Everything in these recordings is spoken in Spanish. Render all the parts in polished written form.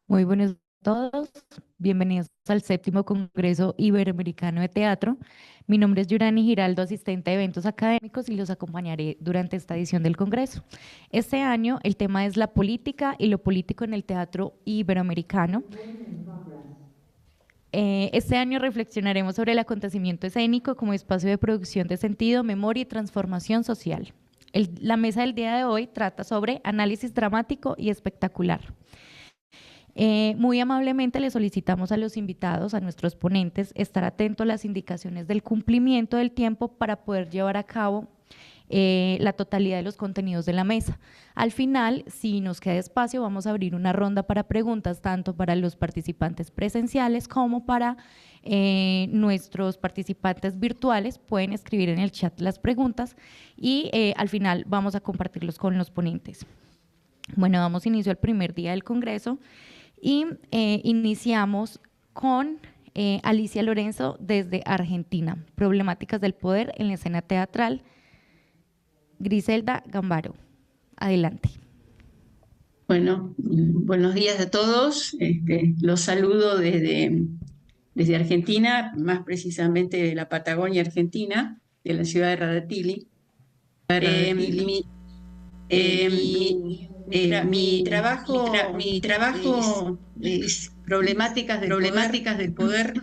Muy buenos a todos, bienvenidos al séptimo Congreso Iberoamericano de Teatro. Mi nombre es Yurani Giraldo, asistente de eventos académicos y los acompañaré durante esta edición del Congreso. Este año el tema es la política y lo político en el teatro iberoamericano. Este año reflexionaremos sobre el acontecimiento escénico como espacio de producción de sentido, memoria y transformación social. La mesa del día de hoy trata sobre análisis dramático y espectacular. Muy amablemente le solicitamos a los invitados, a nuestros ponentes, estar atentos a las indicaciones del cumplimiento del tiempo para poder llevar a cabo la totalidad de los contenidos de la mesa. Al final, si nos queda espacio, vamos a abrir una ronda para preguntas, tanto para los participantes presenciales como para nuestros participantes virtuales. Pueden escribir en el chat las preguntas y al final vamos a compartirlos con los ponentes. Bueno, damos inicio al primer día del Congreso. Y iniciamos con Alicia Lorenzo desde Argentina, problemáticas del poder en la escena teatral. Griselda Gambaro, adelante. Bueno, buenos días a todos. Los saludo desde Argentina, más precisamente de la Patagonia Argentina, de la ciudad de Radatili. Mi trabajo es problemáticas del poder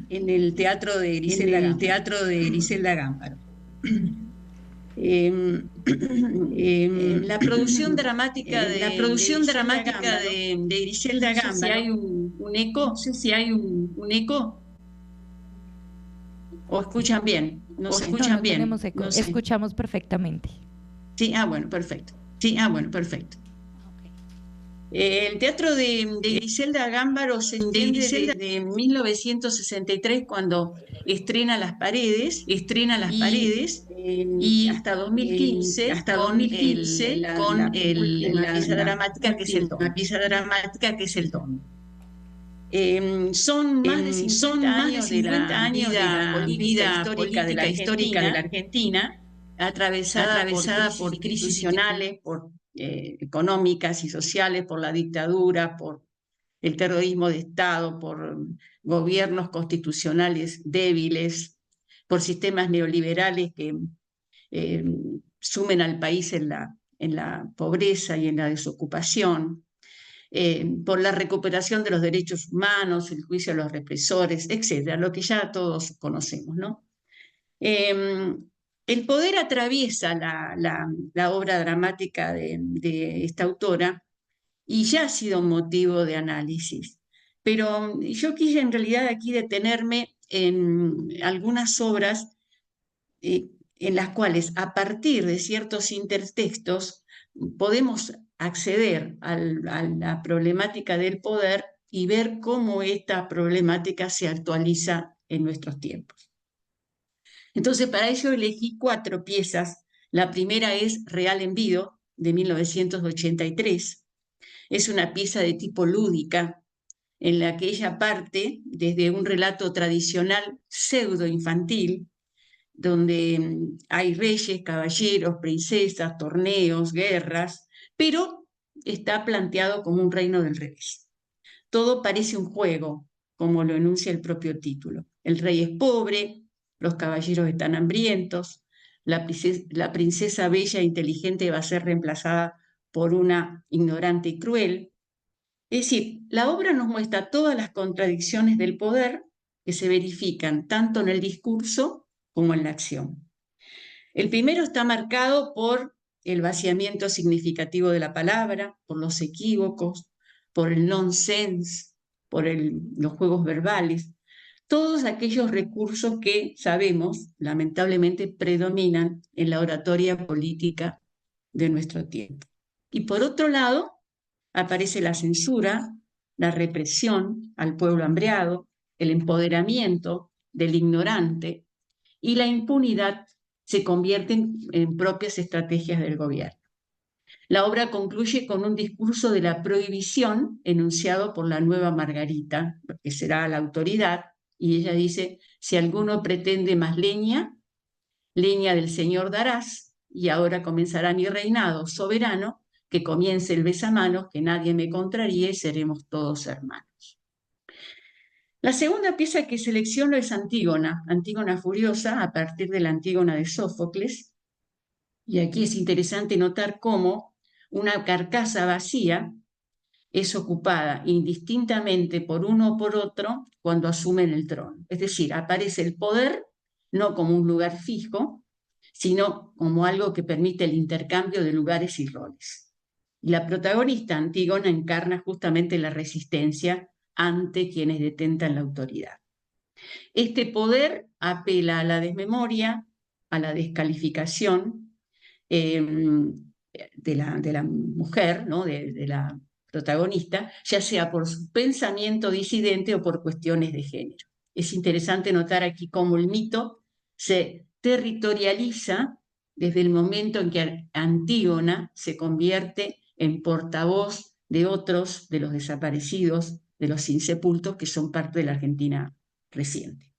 en el teatro de Griselda Gámbaro. La producción dramática de Griselda Gámbaro. No sé si hay un eco. No sé si hay un eco. ¿O escuchan bien? No, tenemos eco. No sé. Escuchamos perfectamente. Sí, bueno, perfecto. El teatro de Griselda Gámbaro se entiende desde 1963, cuando estrena Las Paredes, y hasta 2015, con una pieza dramática que es el Don. Son más de 50 años de la vida política de la Argentina, atravesada por crisis institucionales, por económicas y sociales, por la dictadura, por el terrorismo de Estado, por gobiernos constitucionales débiles, por sistemas neoliberales que sumen al país en la pobreza y en la desocupación, por la recuperación de los derechos humanos, el juicio a los represores, etcétera, lo que ya todos conocemos, ¿no? El poder atraviesa la obra dramática de esta autora y ya ha sido un motivo de análisis. Pero yo quise en realidad aquí detenerme en algunas obras en las cuales, a partir de ciertos intertextos, podemos acceder a la problemática del poder y ver cómo esta problemática se actualiza en nuestros tiempos. Entonces, para ello elegí 4 piezas. La primera es Real Envido, de 1983. Es una pieza de tipo lúdica, en la que ella parte desde un relato tradicional pseudo-infantil, donde hay reyes, caballeros, princesas, torneos, guerras, pero está planteado como un reino del revés. Todo parece un juego, como lo enuncia el propio título. El rey es pobre, los caballeros están hambrientos, la princesa bella e inteligente va a ser reemplazada por una ignorante y cruel. Es decir, la obra nos muestra todas las contradicciones del poder que se verifican tanto en el discurso como en la acción. El primero está marcado por el vaciamiento significativo de la palabra, por los equívocos, por el nonsense, por los juegos verbales, todos aquellos recursos que sabemos, lamentablemente, predominan en la oratoria política de nuestro tiempo. Y por otro lado, aparece la censura, la represión al pueblo hambreado, el empoderamiento del ignorante y la impunidad se convierten en propias estrategias del gobierno. La obra concluye con un discurso de la prohibición enunciado por la nueva Margarita, que será la autoridad, y ella dice: si alguno pretende más leña, leña del Señor darás, y ahora comenzará mi reinado soberano, que comience el besamanos, que nadie me contraríe, seremos todos hermanos. La segunda pieza que selecciono es Antígona, Antígona Furiosa, a partir de la Antígona de Sófocles. Y aquí es interesante notar cómo una carcasa vacía es ocupada indistintamente por uno o por otro cuando asumen el trono. Es decir, aparece el poder no como un lugar fijo, sino como algo que permite el intercambio de lugares y roles. Y la protagonista, Antígona, encarna justamente la resistencia ante quienes detentan la autoridad. Este poder apela a la desmemoria, a la descalificación de la mujer, ¿no? de la protagonista, ya sea por su pensamiento disidente o por cuestiones de género. Es interesante notar aquí cómo el mito se territorializa desde el momento en que Antígona se convierte en portavoz de otros, de los desaparecidos, de los insepultos, que son parte de la Argentina reciente.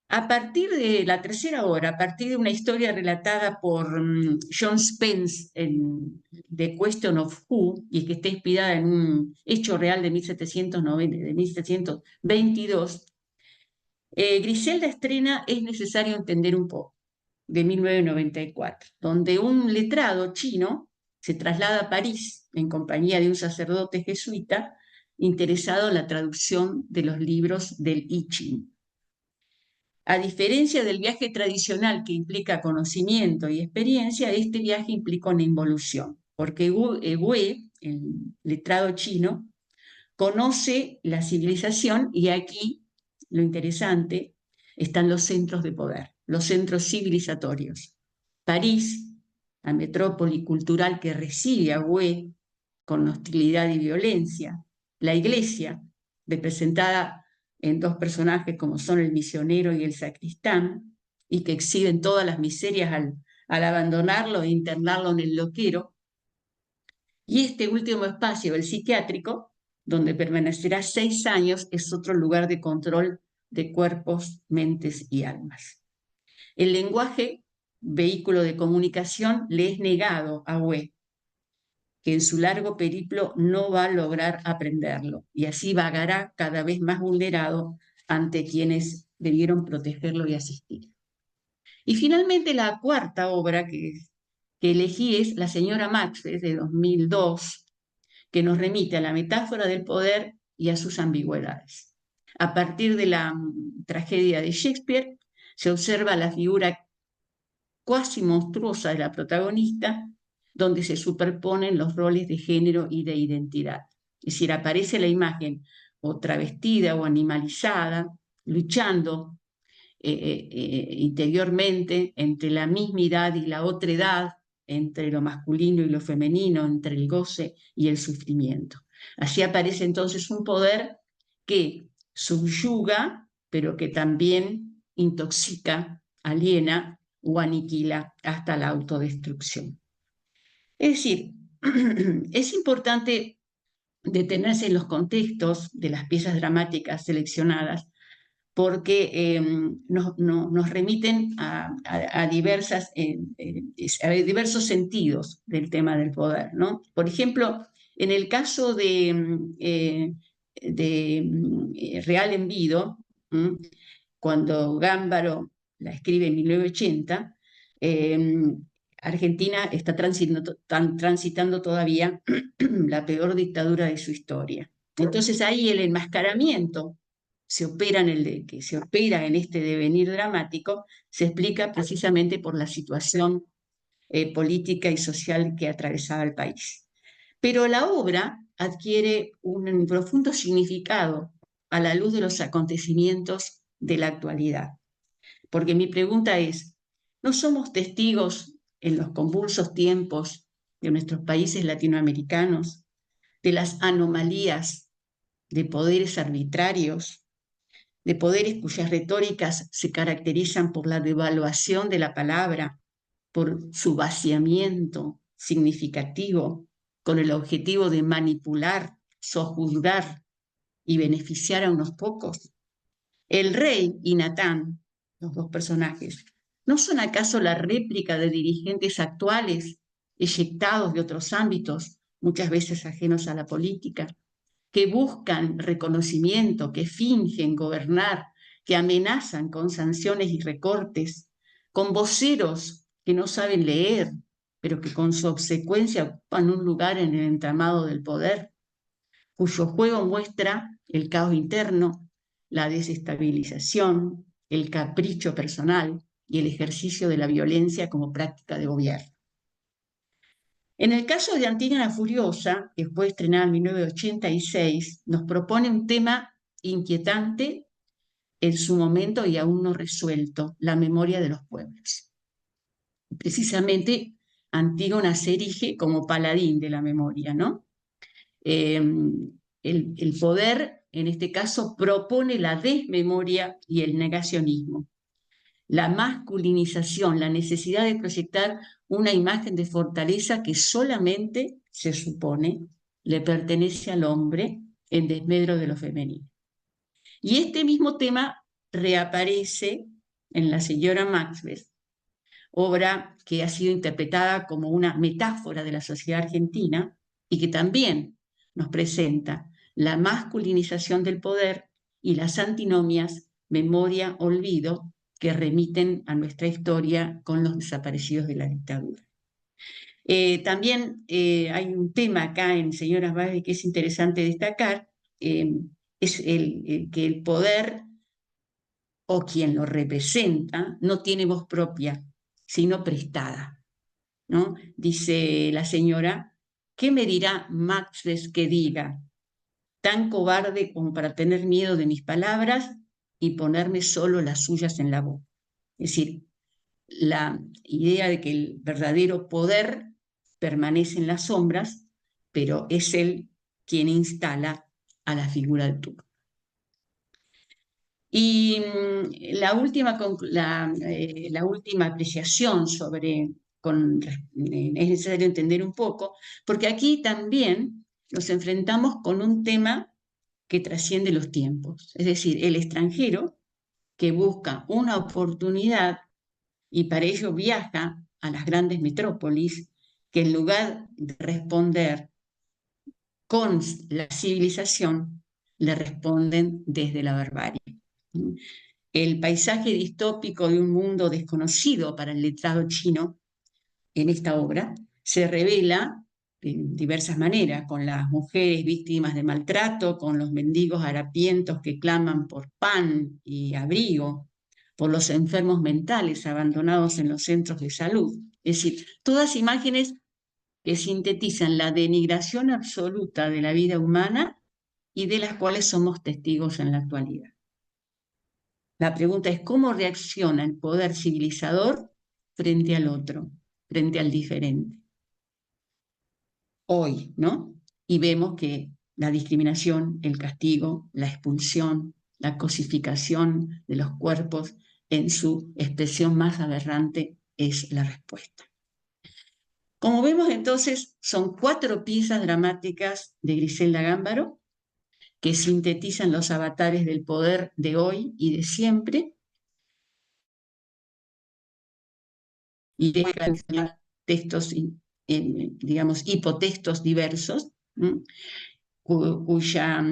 A partir de la tercera obra, a partir de una historia relatada por John Spence en The Question of Who, y que está inspirada en un hecho real de 1722, Griselda estrena Es necesario entender un poco, de 1994, donde un letrado chino se traslada a París en compañía de un sacerdote jesuita interesado en la traducción de los libros del I Ching. A diferencia del viaje tradicional que implica conocimiento y experiencia, este viaje implica una involución, porque Wu, el letrado chino, conoce la civilización y aquí, lo interesante, están los centros de poder, los centros civilizatorios. París, la metrópoli cultural que recibe a Wu con hostilidad y violencia. La iglesia, representada en dos personajes como son el misionero y el sacristán, y que exhiben todas las miserias al abandonarlo e internarlo en el loquero. Y este último espacio, el psiquiátrico, donde permanecerá 6 años, es otro lugar de control de cuerpos, mentes y almas. El lenguaje, vehículo de comunicación, le es negado a Wu, que en su largo periplo no va a lograr aprenderlo, y así vagará cada vez más vulnerado ante quienes debieron protegerlo y asistir. Y finalmente la cuarta obra que elegí es La señora Macbeth, de 2002, que nos remite a la metáfora del poder y a sus ambigüedades. A partir de la tragedia de Shakespeare, se observa la figura cuasi monstruosa de la protagonista, donde se superponen los roles de género y de identidad. Es decir, aparece la imagen o travestida o animalizada, luchando interiormente entre la mismidad y la otredad, entre lo masculino y lo femenino, entre el goce y el sufrimiento. Así aparece entonces un poder que subyuga, pero que también intoxica, aliena o aniquila hasta la autodestrucción. Es decir, es importante detenerse en los contextos de las piezas dramáticas seleccionadas porque nos remiten a diversos sentidos del tema del poder, ¿no? Por ejemplo, en el caso de Real Envido, cuando Gámbaro la escribe en 1980, Argentina está transitando todavía la peor dictadura de su historia. Entonces ahí el enmascaramiento que se opera en este devenir dramático se explica precisamente por la situación política y social que atravesaba el país. Pero la obra adquiere un profundo significado a la luz de los acontecimientos de la actualidad. Porque mi pregunta es, ¿no somos testigos en los convulsos tiempos de nuestros países latinoamericanos de las anomalías de poderes arbitrarios, de poderes cuyas retóricas se caracterizan por la devaluación de la palabra, por su vaciamiento significativo, con el objetivo de manipular, sojuzgar y beneficiar a unos pocos? El rey y Natán, los dos personajes, ¿No son acaso la réplica de dirigentes actuales, eyectados de otros ámbitos, muchas veces ajenos a la política, que buscan reconocimiento, que fingen gobernar, que amenazan con sanciones y recortes, con voceros que no saben leer, pero que con su obsecuencia ocupan un lugar en el entramado del poder, cuyo juego muestra el caos interno, la desestabilización, el capricho personal y el ejercicio de la violencia como práctica de gobierno? En el caso de Antígona Furiosa, que fue estrenada en 1986, nos propone un tema inquietante en su momento y aún no resuelto: la memoria de los pueblos. Precisamente, Antígona se erige como paladín de la memoria, ¿no? El poder, en este caso, propone la desmemoria y el negacionismo, la masculinización, la necesidad de proyectar una imagen de fortaleza que solamente, se supone, le pertenece al hombre en desmedro de lo femenino. Y este mismo tema reaparece en La señora Macbeth, obra que ha sido interpretada como una metáfora de la sociedad argentina y que también nos presenta la masculinización del poder y las antinomias memoria-olvido que remiten a nuestra historia con los desaparecidos de la dictadura. También hay un tema acá en Señoras Báez que es interesante destacar, es que el poder o quien lo representa no tiene voz propia, sino prestada, ¿no? Dice la señora: ¿qué me dirá Macbeth que diga? Tan cobarde como para tener miedo de mis palabras y ponerme solo las suyas en la boca. Es decir, la idea de que el verdadero poder permanece en las sombras, pero es él quien instala a la figura del turco. Y la última apreciación sobre, es necesario entender un poco, porque aquí también nos enfrentamos con un tema que trasciende los tiempos, es decir, el extranjero que busca una oportunidad y para ello viaja a las grandes metrópolis, que en lugar de responder con la civilización, le responden desde la barbarie. El paisaje distópico de un mundo desconocido para el letrado chino en esta obra se revela de diversas maneras, con las mujeres víctimas de maltrato, con los mendigos harapientos que claman por pan y abrigo, por los enfermos mentales abandonados en los centros de salud. Es decir, todas imágenes que sintetizan la denigración absoluta de la vida humana y de las cuales somos testigos en la actualidad. La pregunta es: ¿cómo reacciona el poder civilizador frente al otro, frente al diferente? Hoy, ¿no? Y vemos que la discriminación, el castigo, la expulsión, la cosificación de los cuerpos en su expresión más aberrante es la respuesta. Como vemos entonces, son 4 piezas dramáticas de Griselda Gámbaro que sintetizan los avatares del poder de hoy y de siempre, y dejan textos, digamos, hipotextos diversos, cuya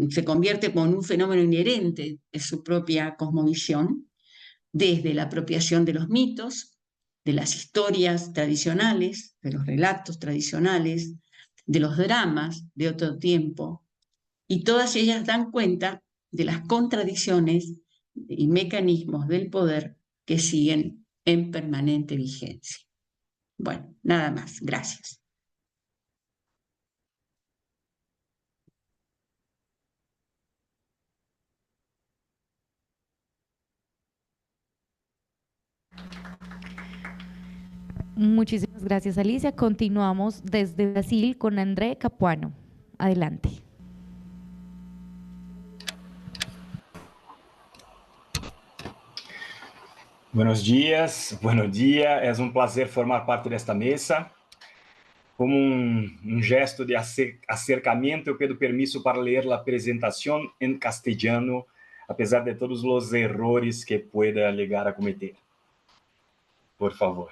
se convierte como en un fenómeno inherente de su propia cosmovisión, desde la apropiación de los mitos, de las historias tradicionales, de los relatos tradicionales, de los dramas de otro tiempo, y todas ellas dan cuenta de las contradicciones y mecanismos del poder que siguen en permanente vigencia. Bueno, nada más. Gracias. Muchísimas gracias, Alicia. Continuamos desde Brasil con André Capuano. Adelante. Buenos días, é um prazer formar parte desta mesa. Como um gesto de acercamento, eu pido permisso para ler a apresentação em castelhano, apesar de todos os erros que pueda llegar a cometer. por favor.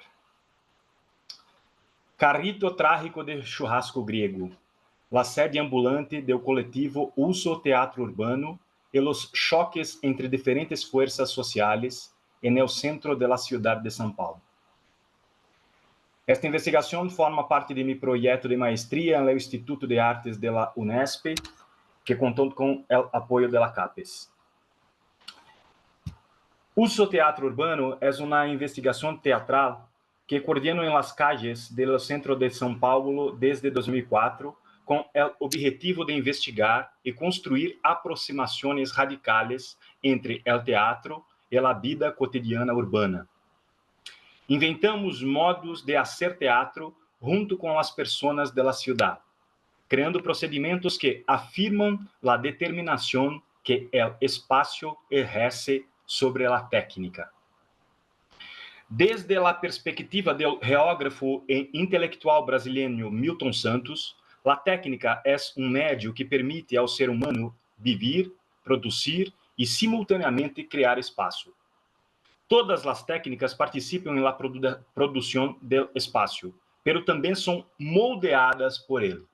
Carrito trágico de churrasco grego, la sede ambulante do coletivo Uso Teatro Urbano e os choques entre diferentes fuerzas sociales en el centro de la ciudad de São Paulo. Esta investigação forma parte de meu projeto de maestria no Instituto de Artes de la Unesp, que contou com o apoio de la CAPES. Uso Teatro Urbano é uma investigação teatral que coordeno em las calles do centro de São Paulo desde 2004, com o objetivo de investigar e construir aproximações radicais entre o teatro e a vida cotidiana urbana. Inventamos modos de fazer teatro junto com as pessoas da cidade, criando procedimentos que afirmam a determinação que o espaço exerce sobre a técnica. Desde a perspectiva do geógrafo e intelectual brasileiro Milton Santos, a técnica é um médio que permite ao ser humano viver, produzir e simultaneamente criar espaço. Todas as técnicas participam na produção do espaço, pero também são moldeadas por ele.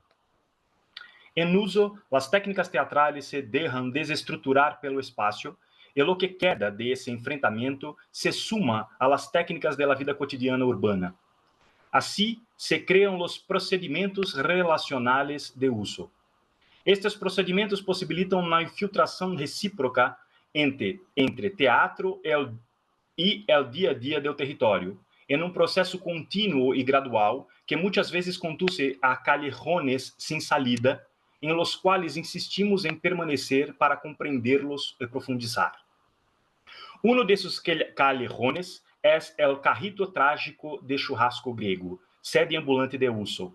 Em uso, as técnicas teatrales se deixam desestruturar pelo espaço e o que queda de esse enfrentamento se suma a las técnicas da vida cotidiana urbana. Assim, se criam os procedimentos relacionais de uso. Estes procedimentos possibilitam uma infiltração recíproca entre teatro e o dia a dia do território, em um processo contínuo e gradual que muitas vezes conduz a callejones sem salida, em los quais insistimos em permanecer para compreendê-los e profundizar. Um desses callejones é o carrito trágico de churrasco grego, sede ambulante de uso.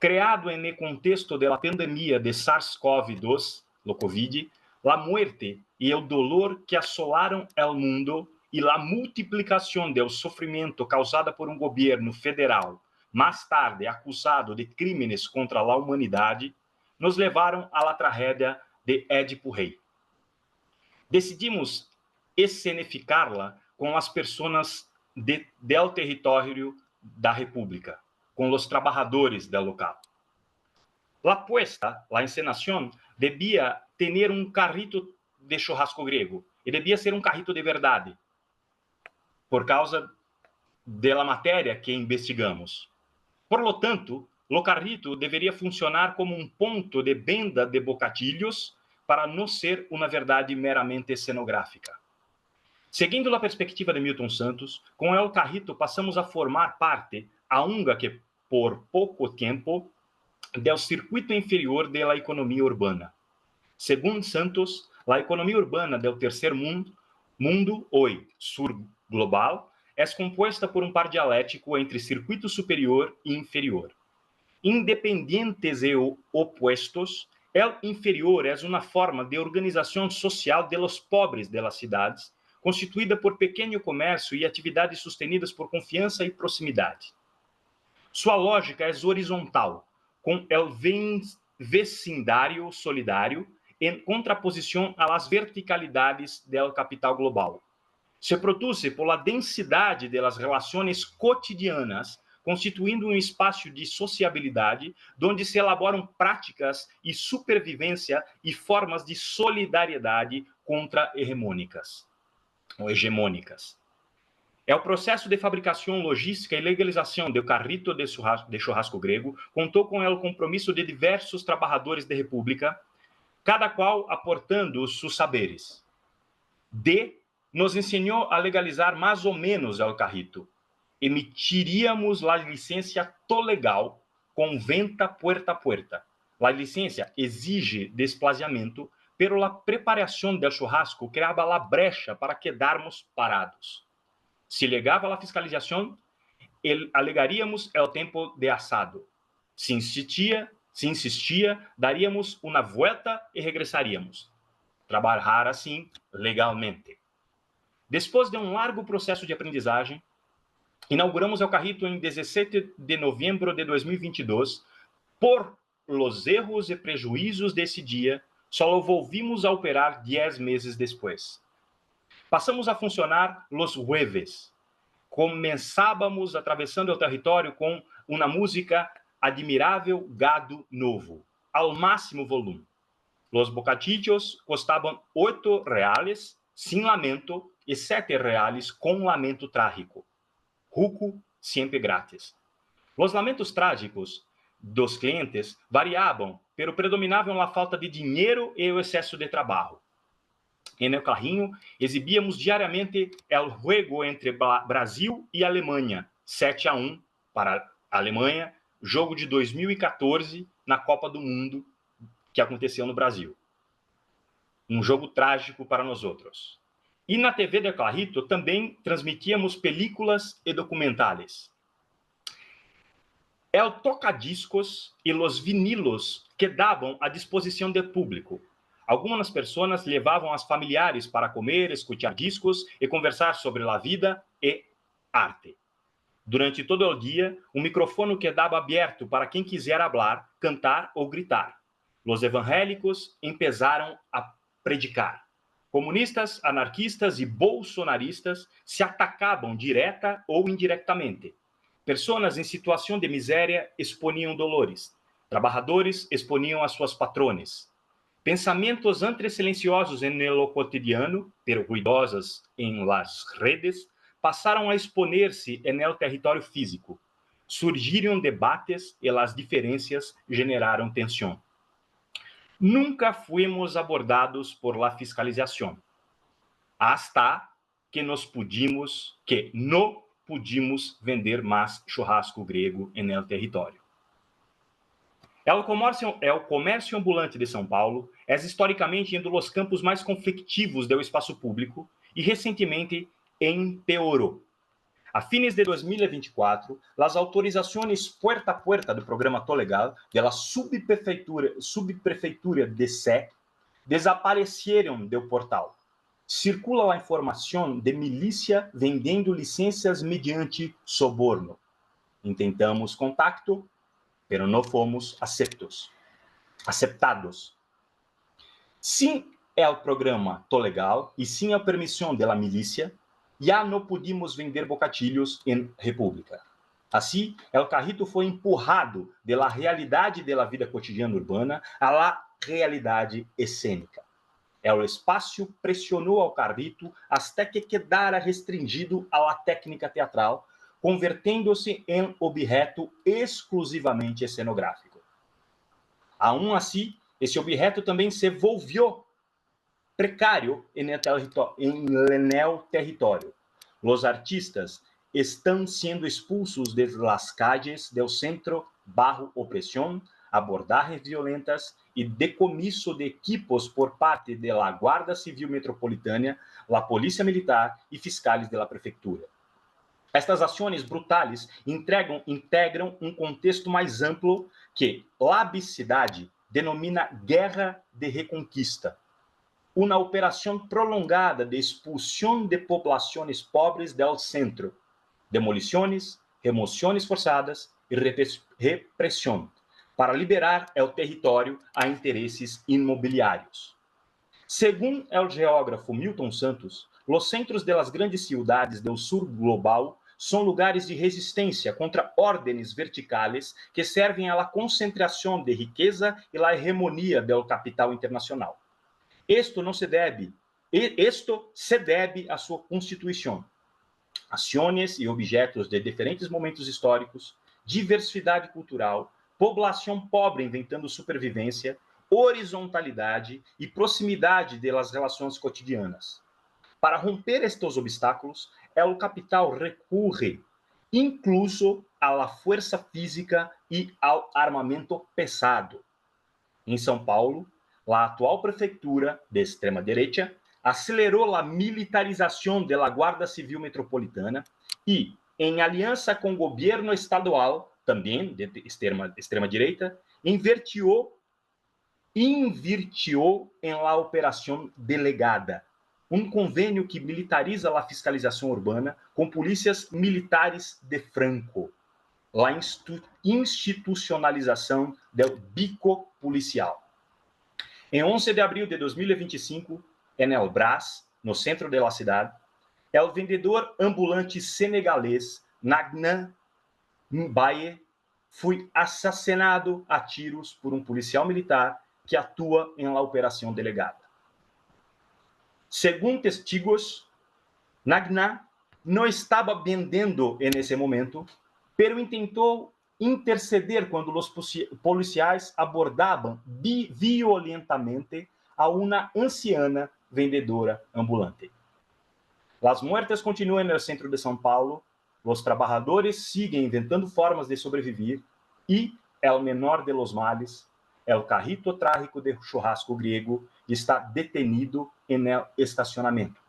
Criado no contexto da pandemia de SARS-CoV-2, o COVID, a muerte e o dolor que assolaram o mundo e a multiplicação do sofrimento causada por um governo federal, mais tarde acusado de crimes contra a humanidade, nos levaram à tragédia de Édipo Rei. Decidimos escenificá-la com as pessoas do território da República, com os trabalhadores do local. A puesta, a encenação, devia ter um carrito de churrasco grego, e devia ser um carrito de verdade, por causa da matéria que investigamos. Por lo tanto, o carrito deveria funcionar como um ponto de venda de bocadilhos para não ser uma verdade meramente cenográfica. Seguindo a perspectiva de Milton Santos, com el carrito passamos a formar parte, ainda que por pouco tempo, do circuito inferior da economia urbana. Segundo Santos, a economia urbana do terceiro mundo hoje, sur global, é composta por um par dialético entre circuito superior e inferior. Independentes e opostos, o inferior é uma forma de organização social de los pobres de las cidades, constituída por pequeno comércio e atividades sustenidas por confiança e proximidade. Sua lógica é horizontal, com o vecindário solidário em contraposição às verticalidades do capital global. Se produz por a densidade das relações cotidianas, constituindo um espaço de sociabilidade, onde se elaboram práticas e supervivência e formas de solidariedade contra-hegemônicas. É o processo de fabricação, logística e legalização do carrito de churrasco grego contou com o compromisso de diversos trabalhadores da República, cada qual aportando seus saberes. Nos ensinou a legalizar mais ou menos o carrito. Emitiríamos a licença legal com venda puerta a puerta. A licença exige desplaziamento, pero a preparação do churrasco criava a brecha para quedarmos parados. Se legava a fiscalização, alegaríamos o tempo de assado. Se insistia, daríamos uma volta e regressaríamos. Trabalhar assim legalmente. Depois de um largo processo de aprendizagem, inauguramos o carrito em 17 de novembro de 2022. Por los erros e prejuízos desse dia, só volvimos a operar 10 meses depois. Passamos a funcionar los jueves. Começávamos atravessando o território com uma música admirável Gado Novo, ao máximo volume. Los bocadillos costavam R$8, sem lamento, e R$7 com lamento trágico. Ruco, sempre grátis. Os lamentos trágicos dos clientes variavam, pero predominavam a falta de dinheiro e o excesso de trabalho. En el carrinho, exibíamos diariamente el juego entre Brasil e Alemanha, 7-1 para a Alemanha, jogo de 2014 na Copa do Mundo que aconteceu no Brasil. Um jogo trágico para nós outros. E na TV de Clarito também transmitíamos películas e documentais. El tocadiscos e los vinilos quedavam à disposição do público. Algumas pessoas levavam as familiares para comer, escutar discos e conversar sobre a vida e arte. Durante todo o dia, o microfone quedava aberto para quem quiser falar, cantar ou gritar. Os evangélicos empezaram a predicar. Comunistas, anarquistas e bolsonaristas se atacavam direta ou indiretamente. Pessoas em situação de miséria exponiam dolores. Trabalhadores exponiam as suas patrones. Pensamentos entre silenciosos en lo cotidiano, pero ruidosos em las redes, passaram a exponer-se en el território físico. Surgiram debates e as diferenças generaram tensão. Nunca fuimos abordados por la fiscalização, hasta que no pudimos vender mais churrasco grego en el território. O comércio ambulante de São Paulo é historicamente um dos campos mais conflictivos do espaço público e recentemente empeorou. A fines de 2024, as autorizações puerta a puerta do programa Tô Legal da subprefeitura de Sé desapareceram do portal. Circula a informação de milícia vendendo licenças mediante soborno. Intentamos contato, pero não fomos aceptados. Sem o programa Tô Legal e sem a permissão da milícia, já não pudimos vender bocadilhos em República. Assim, el carrito foi empurrado da realidade da vida cotidiana urbana à la realidade escênica. O espaço pressionou ao carrito até que quedara restringido à técnica teatral, convertendo-se em objeto exclusivamente cenográfico. Aún assim, esse objeto também se volvió precário en el território. Os artistas estão sendo expulsos de las calles do centro bajo opressão, abordagens violentas e decomisso de equipos por parte da Guarda Civil Metropolitana, la Polícia Militar e fiscais da prefeitura. Estas ações brutais integram um contexto mais amplo que labicidade denomina guerra de reconquista, uma operação prolongada de expulsão de populações pobres do centro, demolições, remoções forçadas e repressão, para liberar o território a interesses imobiliários. Segundo o geógrafo Milton Santos, os centros das grandes cidades do sul global são lugares de resistência contra ordens verticais que servem à concentração de riqueza e à hegemonia do capital internacional. Isto se deve à sua constituição. Ações e objetos de diferentes momentos históricos, diversidade cultural, população pobre inventando supervivência, horizontalidade e proximidade das relações cotidianas. Para romper estes obstáculos, o capital recorre incluso à força física e ao armamento pesado. Em São Paulo, a atual prefeitura de extrema-direita acelerou a militarização da Guarda Civil Metropolitana e, em aliança com o governo estadual, também de extrema-direita, invirtió em la operação delegada, um convênio que militariza a fiscalização urbana com polícias militares de Franco, a institucionalização do bico policial. Em 11 de abril de 2025, en el Brás, no centro da cidade, El vendedor ambulante senegalês Nagnan Mbaye foi assassinado a tiros por um policial militar que atua em la operação delegada. Segundo testigos, Nagnan não estava vendendo nesse momento, pero intentou interceder quando os policiais abordavam violentamente a uma anciana vendedora ambulante. As muertes continuam no centro de São Paulo, os trabalhadores seguem inventando formas de sobreviver e el menor de los males, el carrito trágico de churrasco griego, está detenido en el estacionamento.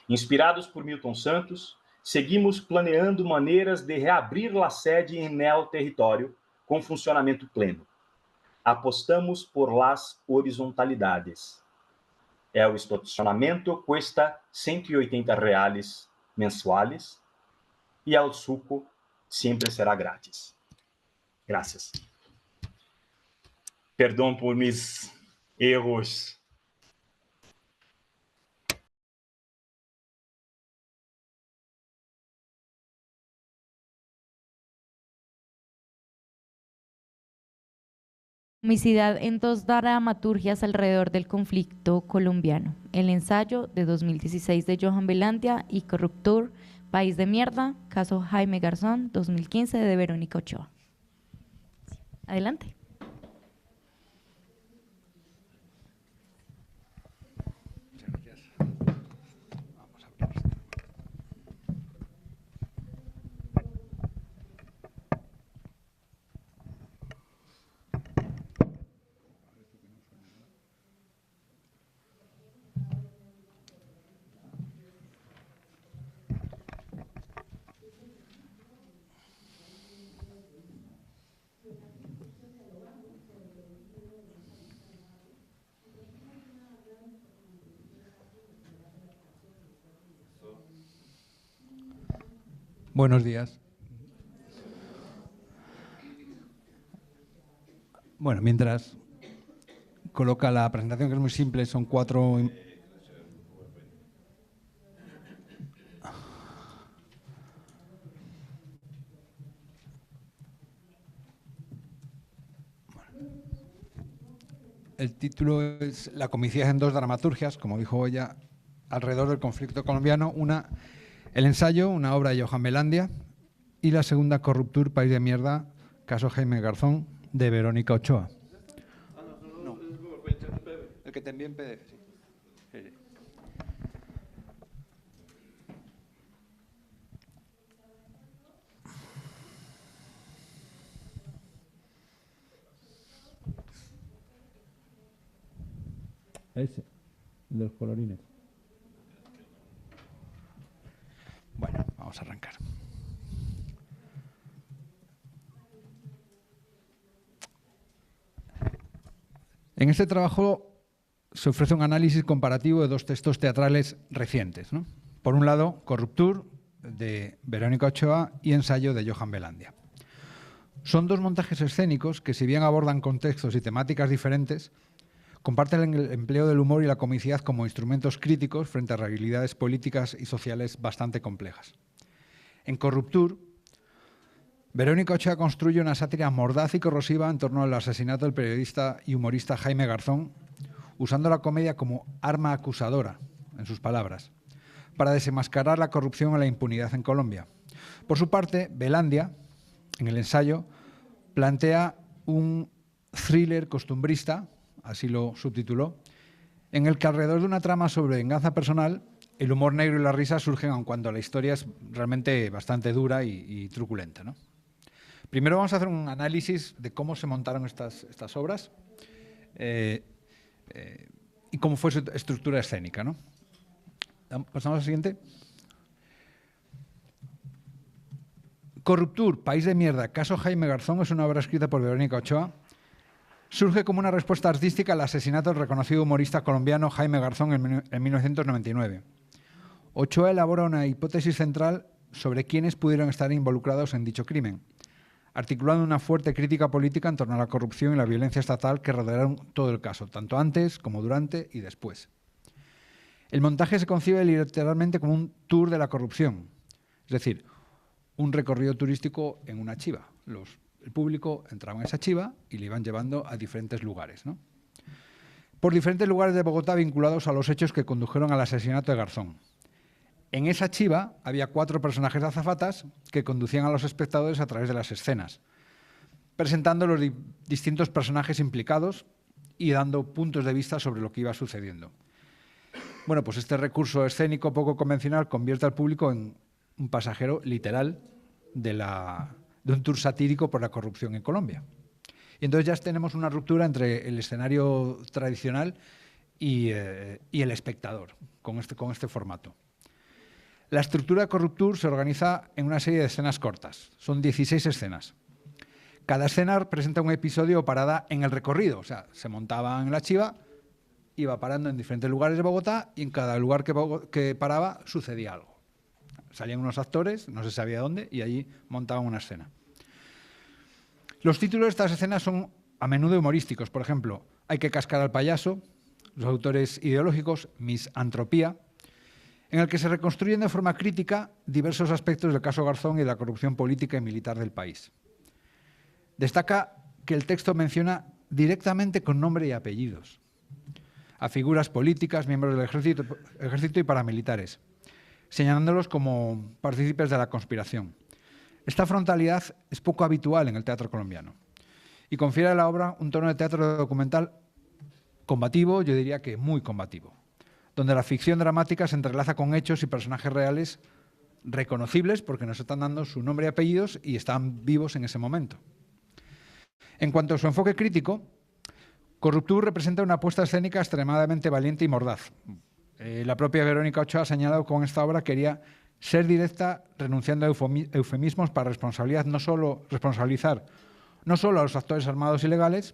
Inspirados por Milton Santos, seguimos planeando maneiras de reabrir a sede em el território com funcionamento pleno. Apostamos por las horizontalidades. El estacionamento cuesta R$180 mensuales e el suco sempre será grátis. Gracias. Perdão por mis erros. Comicidad en dos dramaturgias alrededor del conflicto colombiano. El ensayo de 2016 de Johan Velandia y Corruptur, País de Mierda, caso Jaime Garzón, 2015 de Verónica Ochoa. Adelante. Buenos días. Bueno, mientras coloca la presentación, que es muy simple, son 4... El título es La comicidad en dos dramaturgias, como dijo ella, alrededor del conflicto colombiano. Una, el ensayo, una obra de Johan Velandia, y la segunda, Corruptur, País de Mierda, caso Jaime Garzón, de Verónica Ochoa. No. El que te envíe en PDF, sí. Ese, el de los colorines. Bueno, vamos a arrancar. En este trabajo se ofrece un análisis comparativo de dos textos teatrales recientes, ¿no? Por un lado, Corruptur, de Verónica Ochoa, y Ensayo, de Johan Velandia. Son dos montajes escénicos que, si bien abordan contextos y temáticas diferentes, comparten el empleo del humor y la comicidad como instrumentos críticos frente a realidades políticas y sociales bastante complejas. En Corruptur, Verónica Ochoa construye una sátira mordaz y corrosiva en torno al asesinato del periodista y humorista Jaime Garzón, usando la comedia como arma acusadora, en sus palabras, para desenmascarar la corrupción o la impunidad en Colombia. Por su parte, Velandia, en el ensayo, plantea un thriller costumbrista, así lo subtituló, en el que alrededor de una trama sobre venganza personal, el humor negro y la risa surgen aun cuando la historia es realmente bastante dura y truculenta, ¿no? Primero vamos a hacer un análisis de cómo se montaron estas obras y cómo fue su estructura escénica, ¿no? Pasamos al siguiente. Corruptur, País de Mierda, caso Jaime Garzón, es una obra escrita por Verónica Ochoa. Surge como una respuesta artística al asesinato del reconocido humorista colombiano Jaime Garzón en 1999. Ochoa elabora una hipótesis central sobre quiénes pudieron estar involucrados en dicho crimen, articulando una fuerte crítica política en torno a la corrupción y la violencia estatal que rodearon todo el caso, tanto antes como durante y después. El montaje se concibe literalmente como un tour de la corrupción, es decir, un recorrido turístico en una chiva. El público entraba en esa chiva y le iban llevando a diferentes lugares, ¿no? Por diferentes lugares de Bogotá vinculados a los hechos que condujeron al asesinato de Garzón. En esa chiva había 4 personajes de azafatas que conducían a los espectadores a través de las escenas, presentando los distintos personajes implicados y dando puntos de vista sobre lo que iba sucediendo. Bueno, pues este recurso escénico poco convencional convierte al público en un pasajero literal de un tour satírico por la corrupción en Colombia. Y entonces ya tenemos una ruptura entre el escenario tradicional y el espectador con este formato. La estructura de Corruptour se organiza en una serie de escenas cortas. Son 16 escenas. Cada escena presenta un episodio o parada en el recorrido. O sea, se montaba en la chiva, iba parando en diferentes lugares de Bogotá y en cada lugar que paraba sucedía algo. Salían unos actores, no se sabía dónde, y allí montaban una escena. Los títulos de estas escenas son a menudo humorísticos. Por ejemplo, Hay que cascar al payaso, los autores ideológicos, Misantropía, en el que se reconstruyen de forma crítica diversos aspectos del caso Garzón y de la corrupción política y militar del país. Destaca que el texto menciona directamente con nombre y apellidos a figuras políticas, miembros del ejército y paramilitares, señalándolos como partícipes de la conspiración. Esta frontalidad es poco habitual en el teatro colombiano y confiere a la obra un tono de teatro documental combativo, yo diría que muy combativo, donde la ficción dramática se entrelaza con hechos y personajes reales reconocibles porque nos están dando su nombre y apellidos y están vivos en ese momento. En cuanto a su enfoque crítico, Corruptour representa una puesta escénica extremadamente valiente y mordaz. La propia Verónica Ochoa ha señalado que con esta obra quería ser directa, renunciando a eufemismos para responsabilizar no solo a los actores armados ilegales,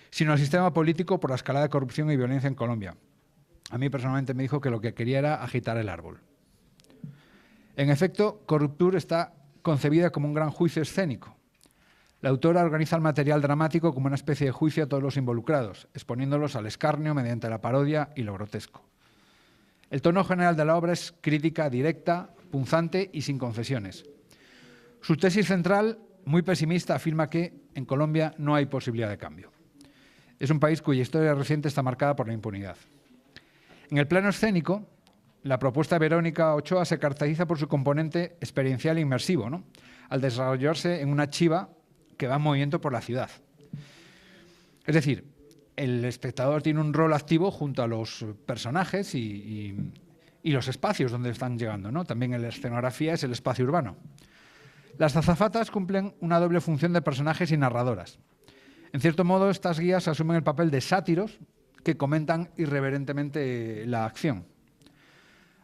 sino al sistema político por la escalada de corrupción y violencia en Colombia. A mí personalmente me dijo que lo que quería era agitar el árbol. En efecto, Corruptour está concebida como un gran juicio escénico. La autora organiza el material dramático como una especie de juicio a todos los involucrados, exponiéndolos al escarnio mediante la parodia y lo grotesco. El tono general de la obra es crítica directa, punzante y sin concesiones. Su tesis central, muy pesimista, afirma que en Colombia no hay posibilidad de cambio. Es un país cuya historia reciente está marcada por la impunidad. En el plano escénico, la propuesta de Verónica Ochoa se caracteriza por su componente experiencial e inmersivo, ¿no?, al desarrollarse en una chiva que va en movimiento por la ciudad. Es decir, el espectador tiene un rol activo junto a los personajes y los espacios donde están llegando, ¿no? También la escenografía es el espacio urbano. Las azafatas cumplen una doble función de personajes y narradoras. En cierto modo, estas guías asumen el papel de sátiros que comentan irreverentemente la acción.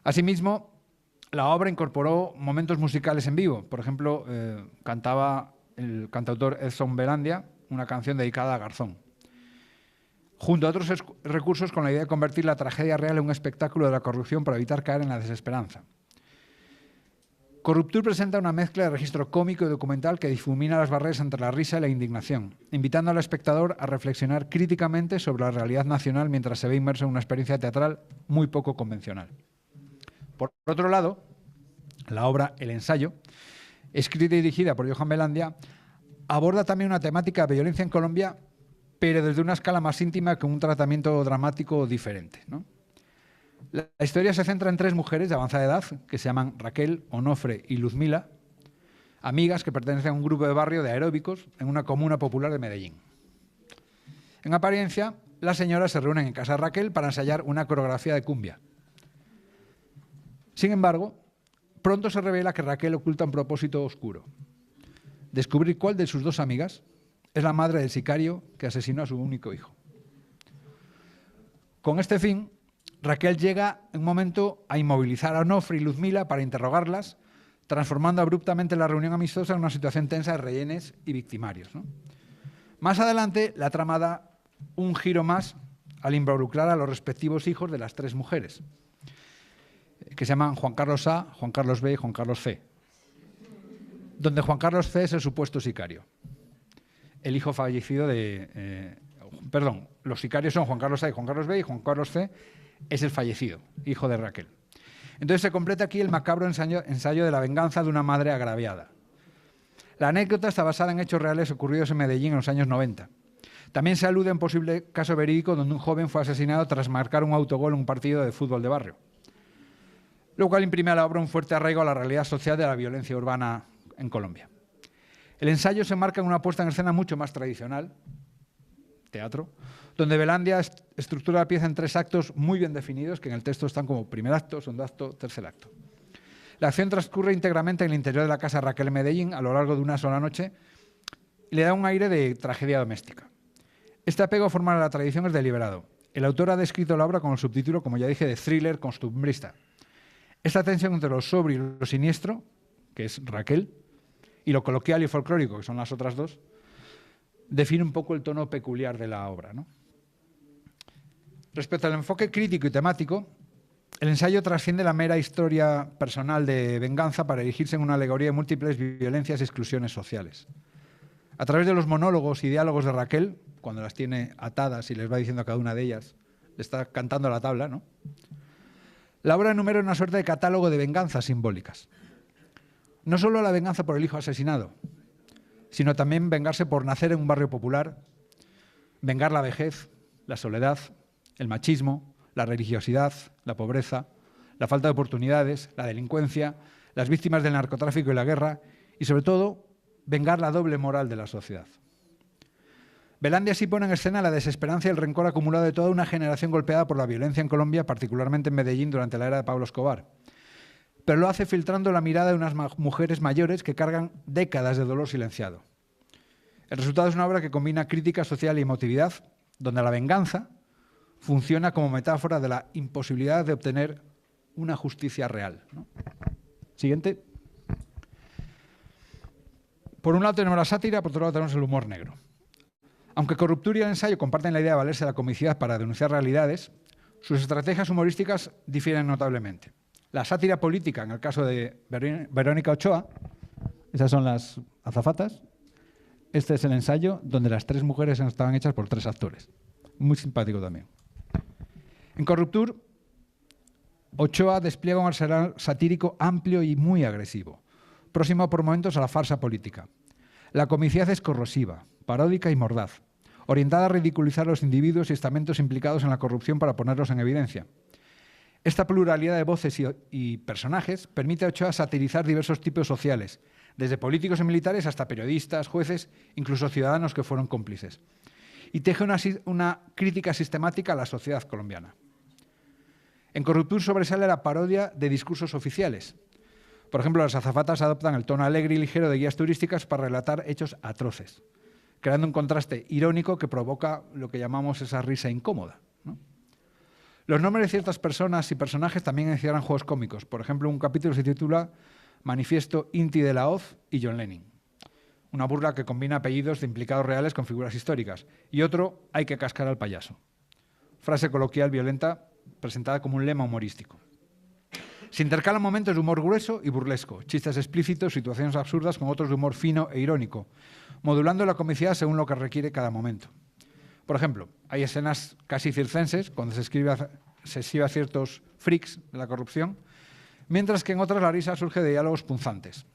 Asimismo, la obra incorporó momentos musicales en vivo. Por ejemplo, cantaba el cantautor Edson Belandia una canción dedicada a Garzón, junto a otros recursos con la idea de convertir la tragedia real en un espectáculo de la corrupción para evitar caer en la desesperanza. Corruptour presenta una mezcla de registro cómico y documental que difumina las barreras entre la risa y la indignación, invitando al espectador a reflexionar críticamente sobre la realidad nacional mientras se ve inmerso en una experiencia teatral muy poco convencional. Por otro lado, la obra El ensayo, escrita y dirigida por Johan Belandia, aborda también una temática de violencia en Colombia, pero desde una escala más íntima con un tratamiento dramático diferente, ¿no? La historia se centra en 3 mujeres de avanzada edad que se llaman Raquel, Onofre y Luzmila, amigas que pertenecen a un grupo de barrio de aeróbicos en una comuna popular de Medellín. En apariencia, las señoras se reúnen en casa de Raquel para ensayar una coreografía de cumbia. Sin embargo, pronto se revela que Raquel oculta un propósito oscuro: descubrir cuál de sus 2 amigas es la madre del sicario que asesinó a su único hijo. Con este fin, Raquel llega en un momento a inmovilizar a Onofre y Luzmila para interrogarlas, transformando abruptamente la reunión amistosa en una situación tensa de rehenes y victimarios, ¿no? Más adelante, la trama da un giro más al involucrar a los respectivos hijos de las 3 mujeres, que se llaman Juan Carlos A, Juan Carlos B y Juan Carlos C, donde Juan Carlos C es el supuesto sicario. El hijo fallecido los sicarios son Juan Carlos A y Juan Carlos B, y Juan Carlos C es el fallecido, hijo de Raquel. Entonces se completa aquí el macabro ensayo de la venganza de una madre agraviada. La anécdota está basada en hechos reales ocurridos en Medellín en los años 90. También se alude a un posible caso verídico donde un joven fue asesinado tras marcar un autogol en un partido de fútbol de barrio, lo cual imprime a la obra un fuerte arraigo a la realidad social de la violencia urbana en Colombia. El ensayo se marca en una puesta en escena mucho más tradicional, teatro, donde Belandia estructura la pieza en 3 actos muy bien definidos, que en el texto están como primer acto, segundo acto, tercer acto. La acción transcurre íntegramente en el interior de la casa de Raquel en Medellín a lo largo de una sola noche y le da un aire de tragedia doméstica. Este apego formal a la tradición es deliberado. El autor ha descrito la obra con el subtítulo, como ya dije, de thriller costumbrista. Esta tensión entre lo sobrio y lo siniestro, que es Raquel, y lo coloquial y folclórico, que son las otras dos, define un poco el tono peculiar de la obra, ¿no? Respecto al enfoque crítico y temático, el ensayo trasciende la mera historia personal de venganza para erigirse en una alegoría de múltiples violencias y exclusiones sociales. A través de los monólogos y diálogos de Raquel, cuando las tiene atadas y les va diciendo a cada una de ellas, le está cantando la tabla, ¿no? La obra enumera una suerte de catálogo de venganzas simbólicas. No solo la venganza por el hijo asesinado, sino también vengarse por nacer en un barrio popular, vengar la vejez, la soledad, el machismo, la religiosidad, la pobreza, la falta de oportunidades, la delincuencia, las víctimas del narcotráfico y la guerra y, sobre todo, vengar la doble moral de la sociedad. Belandia así pone en escena la desesperanza y el rencor acumulado de toda una generación golpeada por la violencia en Colombia, particularmente en Medellín durante la era de Pablo Escobar. Pero lo hace filtrando la mirada de unas mujeres mayores que cargan décadas de dolor silenciado. El resultado es una obra que combina crítica social y emotividad, donde la venganza funciona como metáfora de la imposibilidad de obtener una justicia real, ¿no? Siguiente. Por un lado tenemos la sátira, por otro lado tenemos el humor negro. Aunque Corruptur y el ensayo comparten la idea de valerse de la comicidad para denunciar realidades, sus estrategias humorísticas difieren notablemente. La sátira política, en el caso de Verónica Ochoa, esas son las azafatas. Este es el ensayo, donde las 3 mujeres estaban hechas por 3 actores. Muy simpático también. En Corruptur, Ochoa despliega un arsenal satírico amplio y muy agresivo, próximo por momentos a la farsa política. La comicidad es corrosiva, paródica y mordaz, orientada a ridiculizar a los individuos y estamentos implicados en la corrupción para ponerlos en evidencia. Esta pluralidad de voces y personajes permite a Ochoa satirizar diversos tipos sociales, desde políticos y militares hasta periodistas, jueces, incluso ciudadanos que fueron cómplices. Y teje una crítica sistemática a la sociedad colombiana. En Corruptur sobresale la parodia de discursos oficiales. Por ejemplo, las azafatas adoptan el tono alegre y ligero de guías turísticas para relatar hechos atroces, creando un contraste irónico que provoca lo que llamamos esa risa incómoda, ¿no? Los nombres de ciertas personas y personajes también encierran juegos cómicos. Por ejemplo, un capítulo se titula Manifiesto Inti de la Hoz y John Lennon, una burla que combina apellidos de implicados reales con figuras históricas. Y otro, hay que cascar al payaso. Frase coloquial violenta presentada como un lema humorístico. Se intercalan momentos de humor grueso y burlesco, chistes explícitos, situaciones absurdas con otros de humor fino e irónico, modulando la comicidad según lo que requiere cada momento. Por ejemplo, hay escenas casi circenses, cuando se exhibe a ciertos freaks de la corrupción, mientras que en otras la risa surge de diálogos punzantes.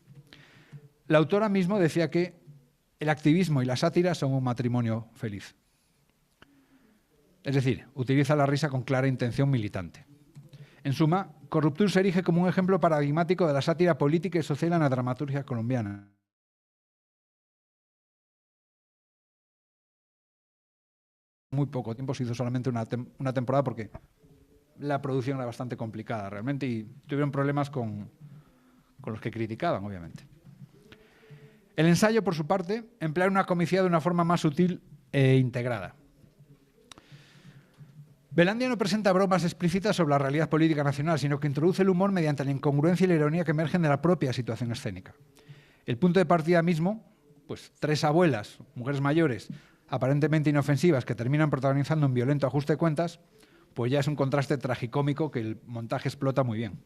La autora misma decía que el activismo y la sátira son un matrimonio feliz. Es decir, utiliza la risa con clara intención militante. En suma, Corruptur se erige como un ejemplo paradigmático de la sátira política y social en la dramaturgia colombiana. Muy poco tiempo, se hizo solamente una temporada porque la producción era bastante complicada realmente y tuvieron problemas con los que criticaban, obviamente. El ensayo, por su parte, emplea una comicidad de una forma más sutil e integrada. Belandia no presenta bromas explícitas sobre la realidad política nacional, sino que introduce el humor mediante la incongruencia y la ironía que emergen de la propia situación escénica. El punto de partida mismo, pues 3 abuelas, mujeres mayores, aparentemente inofensivas, que terminan protagonizando un violento ajuste de cuentas, pues ya es un contraste tragicómico que el montaje explota muy bien.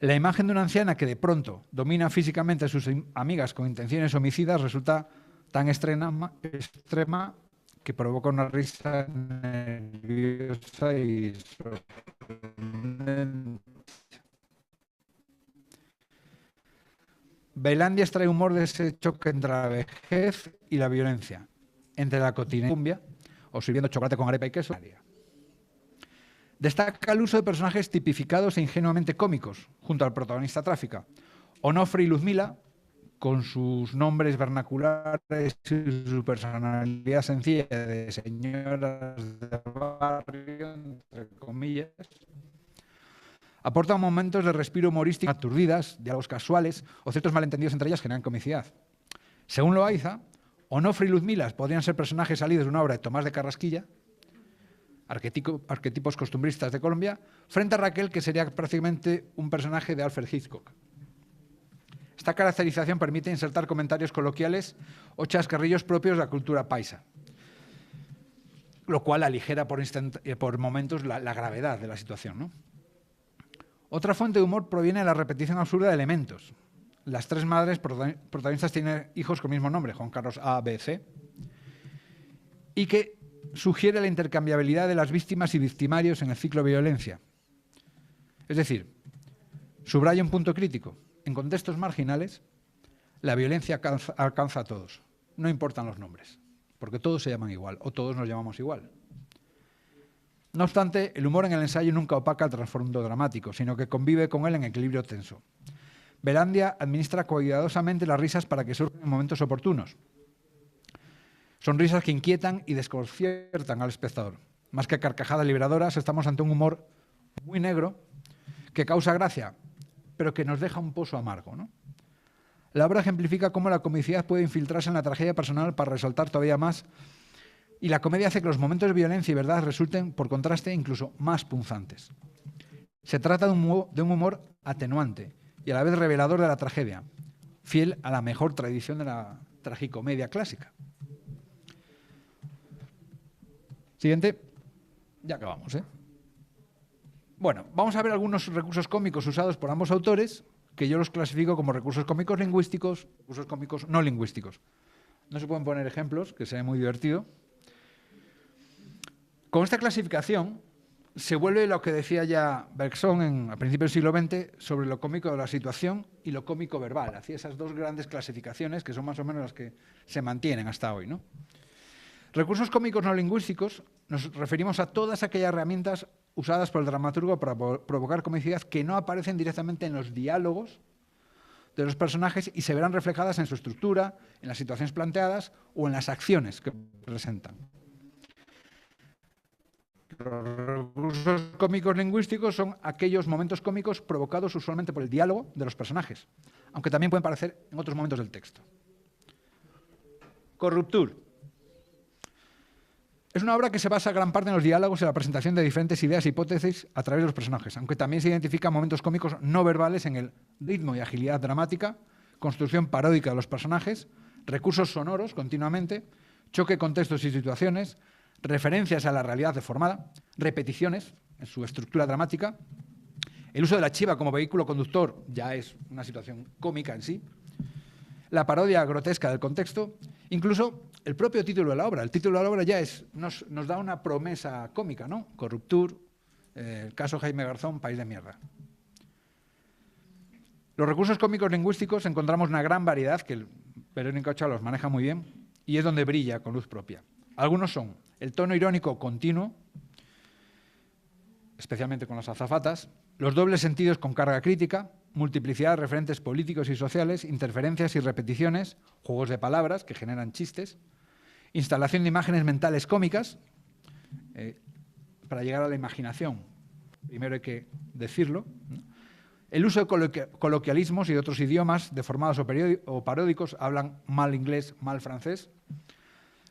La imagen de una anciana que de pronto domina físicamente a sus amigas con intenciones homicidas resulta tan extrema que provoca una risa nerviosa y sorprendente. Bailandia extrae humor de ese choque entre la vejez y la violencia, entre la cotidianidad o sirviendo chocolate con arepa y queso. Destaca el uso de personajes tipificados e ingenuamente cómicos, junto al protagonista Tráfica. Onofre y Luzmila, con sus nombres vernaculares y su personalidad sencilla de señoras de barrio, entre comillas, aportan momentos de respiro humorístico aturdidas, diálogos casuales o ciertos malentendidos entre ellas generan comicidad. Según Loaiza, Onofre y Luzmila podrían ser personajes salidos de una obra de Tomás de Carrasquilla, arquetipos costumbristas de Colombia, frente a Raquel, que sería prácticamente un personaje de Alfred Hitchcock. Esta caracterización permite insertar comentarios coloquiales o chascarrillos propios de la cultura paisa, lo cual aligera por momentos la gravedad de la situación, ¿no? Otra fuente de humor proviene de la repetición absurda de elementos. Las tres madres protagonistas tienen hijos con el mismo nombre, Juan Carlos A, B, C, y que sugiere la intercambiabilidad de las víctimas y victimarios en el ciclo de violencia. Es decir, subraya un punto crítico. En contextos marginales, la violencia alcanza a todos. No importan los nombres, porque todos se llaman igual o todos nos llamamos igual. No obstante, el humor en el ensayo nunca opaca el trasfondo dramático, sino que convive con él en equilibrio tenso. Bailandia administra cuidadosamente las risas para que surjan en momentos oportunos. Son risas que inquietan y desconciertan al espectador. Más que carcajadas liberadoras, estamos ante un humor muy negro que causa gracia, pero que nos deja un pozo amargo, ¿no? La obra ejemplifica cómo la comicidad puede infiltrarse en la tragedia personal para resaltar todavía más, y la comedia hace que los momentos de violencia y verdad resulten, por contraste, incluso más punzantes. Se trata de un humor atenuante y a la vez revelador de la tragedia, fiel a la mejor tradición de la tragicomedia clásica. Siguiente. Ya acabamos, ¿eh? Bueno, vamos a ver algunos recursos cómicos usados por ambos autores, que yo los clasifico como recursos cómicos lingüísticos, recursos cómicos no lingüísticos. No se pueden poner ejemplos, que sea muy divertido. Con esta clasificación se vuelve lo que decía ya Bergson a principios del siglo XX sobre lo cómico de la situación y lo cómico verbal. Hacía esas dos grandes clasificaciones que son más o menos las que se mantienen hasta hoy, ¿no? Recursos cómicos no lingüísticos nos referimos a todas aquellas herramientas usadas por el dramaturgo para provocar comicidad que no aparecen directamente en los diálogos de los personajes y se verán reflejadas en su estructura, en las situaciones planteadas o en las acciones que presentan. Los recursos cómicos lingüísticos son aquellos momentos cómicos provocados usualmente por el diálogo de los personajes, aunque también pueden aparecer en otros momentos del texto. Corruptur. Es una obra que se basa gran parte en los diálogos y la presentación de diferentes ideas e hipótesis a través de los personajes, aunque también se identifican momentos cómicos no verbales en el ritmo y agilidad dramática, construcción paródica de los personajes, recursos sonoros continuamente, choque de contextos y situaciones, referencias a la realidad deformada, repeticiones en su estructura dramática, el uso de la chiva como vehículo conductor ya es una situación cómica en sí, la parodia grotesca del contexto, incluso el propio título de la obra. El título de la obra ya nos da una promesa cómica, ¿no? Corruptur, el caso Jaime Garzón, País de mierda. Los recursos cómicos lingüísticos encontramos una gran variedad que Verónica Ochoa los maneja muy bien y es donde brilla con luz propia. Algunos son el tono irónico continuo, especialmente con las azafatas, los dobles sentidos con carga crítica, multiplicidad de referentes políticos y sociales, interferencias y repeticiones, juegos de palabras que generan chistes, instalación de imágenes mentales cómicas, para llegar a la imaginación, primero hay que decirlo, ¿no? El uso de coloquialismos y de otros idiomas deformados o paródicos, hablan mal inglés, mal francés,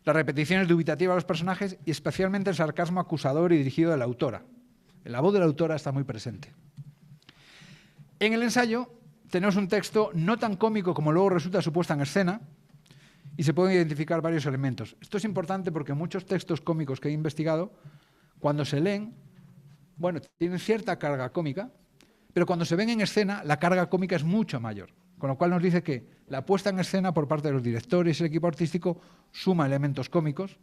las repeticiones dubitativas de los personajes y especialmente el sarcasmo acusador y dirigido de la autora. La voz de la autora está muy presente. En el ensayo tenemos un texto no tan cómico como luego resulta su puesta en escena y se pueden identificar varios elementos. Esto es importante porque muchos textos cómicos que he investigado, cuando se leen, bueno, tienen cierta carga cómica, pero cuando se ven en escena, la carga cómica es mucho mayor. Con lo cual nos dice que la puesta en escena por parte de los directores y el equipo artístico suma elementos cómicos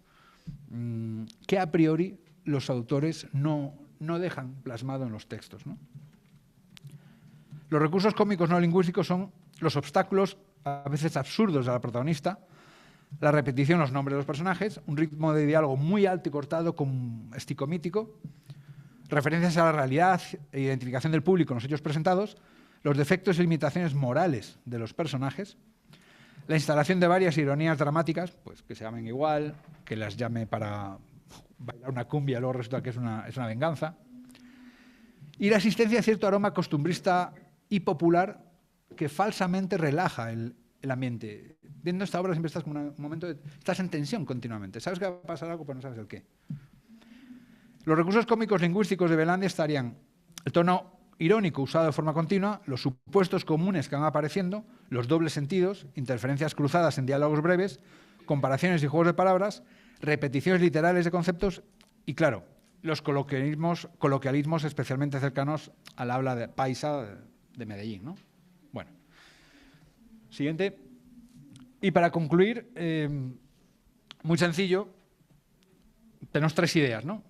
que a priori los autores no dejan plasmado en los textos, ¿no? Los recursos cómicos no lingüísticos son los obstáculos, a veces absurdos, de la protagonista, la repetición, los nombres de los personajes, un ritmo de diálogo muy alto y cortado, con esticomítico, referencias a la realidad e identificación del público en los hechos presentados, los defectos y limitaciones morales de los personajes, la instalación de varias ironías dramáticas, pues que se llamen igual, que las llame para bailar una cumbia, luego resulta que es una venganza, y la existencia de cierto aroma costumbrista y popular que falsamente relaja el ambiente. Viendo esta obra siempre estás como un momento estás en tensión continuamente. Sabes que va a pasar algo, pero no sabes el qué. Los recursos cómicos lingüísticos de Belandia estarían el tono irónico usado de forma continua, los supuestos comunes que van apareciendo, los dobles sentidos, interferencias cruzadas en diálogos breves, comparaciones y juegos de palabras, repeticiones literales de conceptos y, claro, los coloquialismos especialmente cercanos al habla de paisa de Medellín, ¿no? Bueno. Siguiente. Y para concluir, muy sencillo, tenemos 3 ideas, ¿no?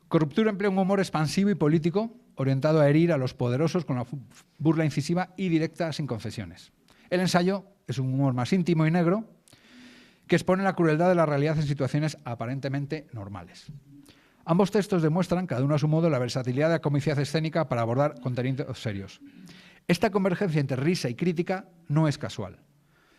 Corruptura emplea un humor expansivo y político orientado a herir a los poderosos con la burla incisiva y directa sin concesiones. El ensayo es un humor más íntimo y negro que expone la crueldad de la realidad en situaciones aparentemente normales. Ambos textos demuestran, cada uno a su modo, la versatilidad de la comicidad escénica para abordar contenidos serios. Esta convergencia entre risa y crítica no es casual,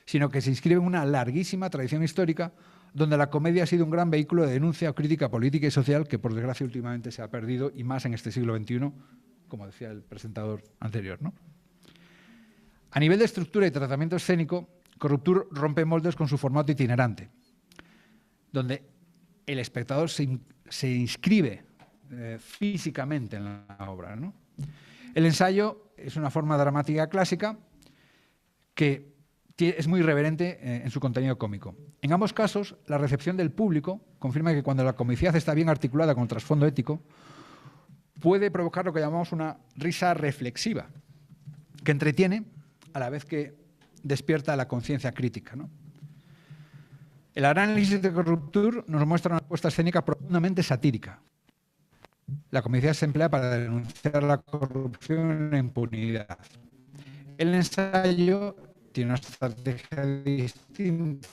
sino que se inscribe en una larguísima tradición histórica donde la comedia ha sido un gran vehículo de denuncia o crítica política y social que, por desgracia, últimamente se ha perdido, y más en este siglo XXI, como decía el presentador anterior, ¿no? A nivel de estructura y tratamiento escénico, Corruptur rompe moldes con su formato itinerante, donde el espectador se inscribe físicamente en la obra, ¿no? El ensayo es una forma dramática clásica que es muy irreverente en su contenido cómico. En ambos casos, la recepción del público confirma que cuando la comicidad está bien articulada con el trasfondo ético, puede provocar lo que llamamos una risa reflexiva, que entretiene a la vez que despierta la conciencia crítica, ¿no? El análisis de Corruptur nos muestra una puesta escénica profundamente satírica. La comedia se emplea para denunciar la corrupción y la impunidad. El ensayo tiene una estrategia distinta.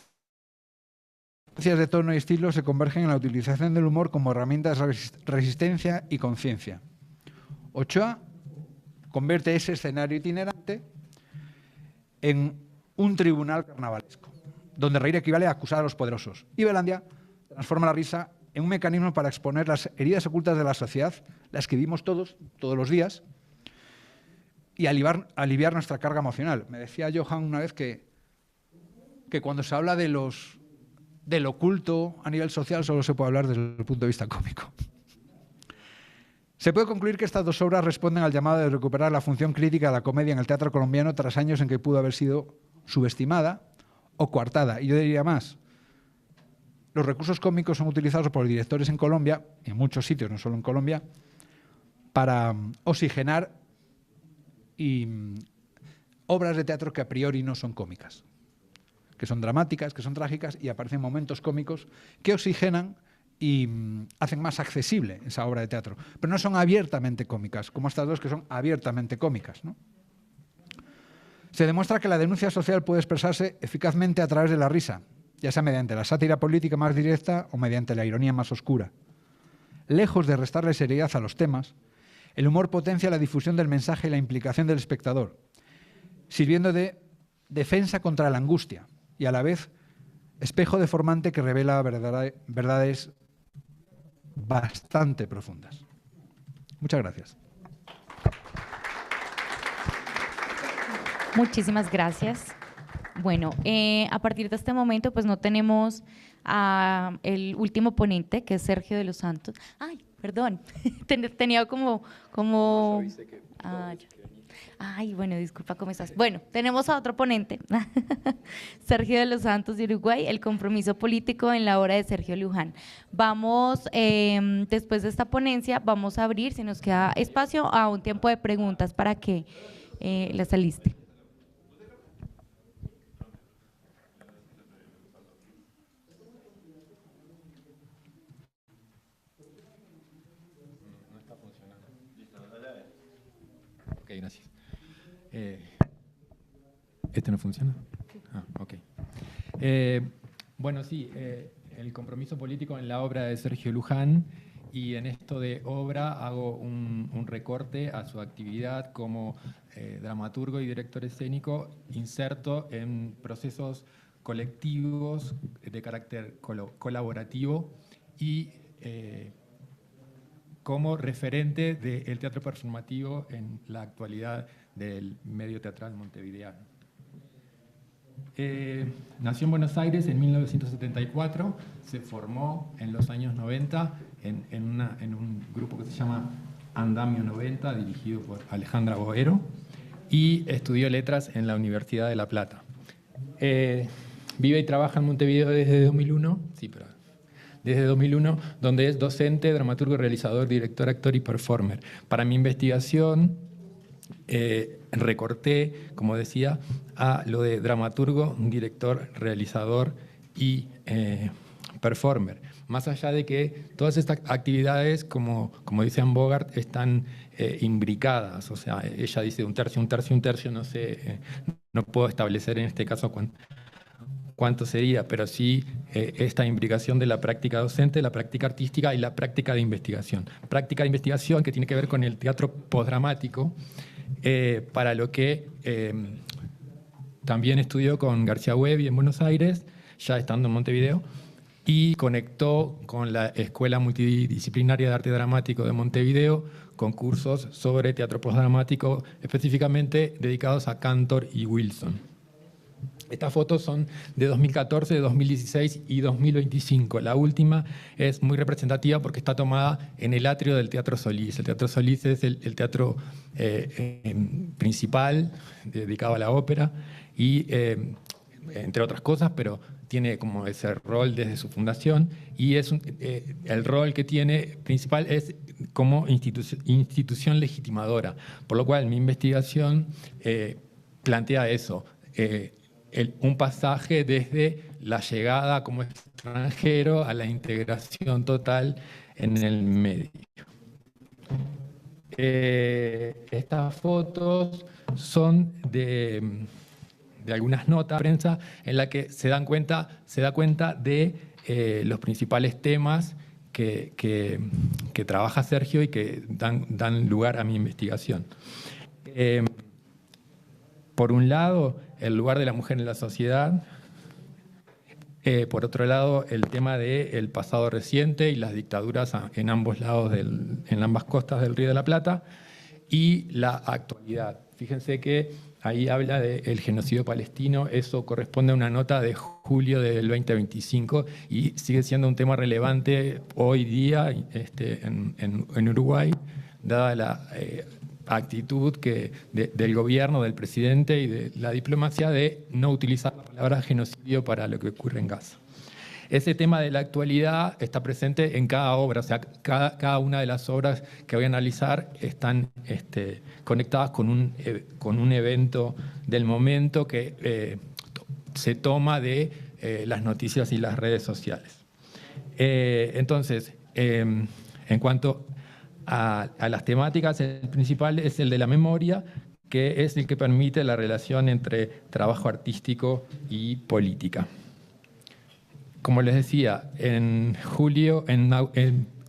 Las diferencias de tono y estilo se convergen en la utilización del humor como herramienta de resistencia y conciencia. Ochoa convierte ese escenario itinerante en un tribunal carnavalesco, donde reír equivale a acusar a los poderosos. Y Belandia transforma la risa en un mecanismo para exponer las heridas ocultas de la sociedad, las que vivimos todos los días, y aliviar nuestra carga emocional. Me decía Johan una vez que cuando se habla del oculto a nivel social solo se puede hablar desde el punto de vista cómico. Se puede concluir que estas 2 obras responden al llamado de recuperar la función crítica de la comedia en el teatro colombiano tras años en que pudo haber sido subestimada o coartada. Y yo diría más, los recursos cómicos son utilizados por directores en Colombia, en muchos sitios, no solo en Colombia, para oxigenar obras de teatro que a priori no son cómicas, que son dramáticas, que son trágicas, y aparecen momentos cómicos que oxigenan y hacen más accesible esa obra de teatro. Pero no son abiertamente cómicas, como estas 2 que son abiertamente cómicas, ¿no? Se demuestra que la denuncia social puede expresarse eficazmente a través de la risa, ya sea mediante la sátira política más directa o mediante la ironía más oscura. Lejos de restarle seriedad a los temas, el humor potencia la difusión del mensaje y la implicación del espectador, sirviendo de defensa contra la angustia y a la vez espejo deformante que revela verdades bastante profundas. Muchas gracias. Muchísimas gracias. Bueno, a partir de este momento, pues no tenemos el último ponente, que es Sergio de los Santos. Ay, perdón, tenía como... Ay, bueno, disculpa, ¿cómo estás? Bueno, tenemos a otro ponente, Sergio de los Santos de Uruguay, el compromiso político en la obra de Sergio Luján. Vamos, después de esta ponencia, vamos a abrir, si nos queda espacio, a un tiempo de preguntas para que las aliste. ¿Este no funciona? Ah, ok. Bueno, sí, el compromiso político en la obra de Sergio Luján, y en esto de obra hago un recorte a su actividad como dramaturgo y director escénico inserto en procesos colectivos de carácter colaborativo y como referente del teatro performativo en la actualidad del medio teatral montevideano. Nació en Buenos Aires en 1974, se formó en los años 90 en un grupo que se llama Andamio 90, dirigido por Alejandra Boero, y estudió letras en la Universidad de La Plata. Vive y trabaja en Montevideo desde 2001, desde 2001, donde es docente, dramaturgo, realizador, director, actor y performer. Para mi investigación, recorté, como decía, a lo de dramaturgo, director, realizador y performer. Más allá de que todas estas actividades, como dice Anne Bogart, están imbricadas. O sea, ella dice un tercio, no sé, no puedo establecer en este caso cuánto sería, pero sí esta imbricación de la práctica docente, la práctica artística y la práctica de investigación. Práctica de investigación que tiene que ver con el teatro postdramático, para lo que también estudió con García Huevi en Buenos Aires, ya estando en Montevideo, y conectó con la Escuela Multidisciplinaria de Arte Dramático de Montevideo con cursos sobre teatro postdramático, específicamente dedicados a Cantor y Wilson. Estas fotos son de 2014, de 2016 y 2025. La última es muy representativa porque está tomada en el atrio del Teatro Solís. El Teatro Solís es el teatro principal dedicado a la ópera y, entre otras cosas, pero tiene como ese rol desde su fundación, y es el rol que tiene principal es como institución legitimadora, por lo cual mi investigación plantea eso, un pasaje desde la llegada como extranjero a la integración total en el medio. Estas fotos son de algunas notas de prensa en la que se da cuenta de los principales temas que trabaja Sergio y que dan lugar a mi investigación. Por un lado, el lugar de la mujer en la sociedad. Por otro lado, el tema del pasado reciente y las dictaduras en ambos lados, en ambas costas del Río de la Plata. Y la actualidad. Fíjense que ahí habla del genocidio palestino. Eso corresponde a una nota de julio del 2025 y sigue siendo un tema relevante hoy día en Uruguay, dada la actitud del gobierno, del presidente y de la diplomacia de no utilizar la palabra genocidio para lo que ocurre en Gaza. Ese tema de la actualidad está presente en cada obra, o sea, cada una de las obras que voy a analizar están conectadas con un evento del momento que se toma de las noticias y las redes sociales. Entonces, en cuanto a las temáticas, el principal es el de la memoria, que es el que permite la relación entre trabajo artístico y política. Como les decía, en julio, en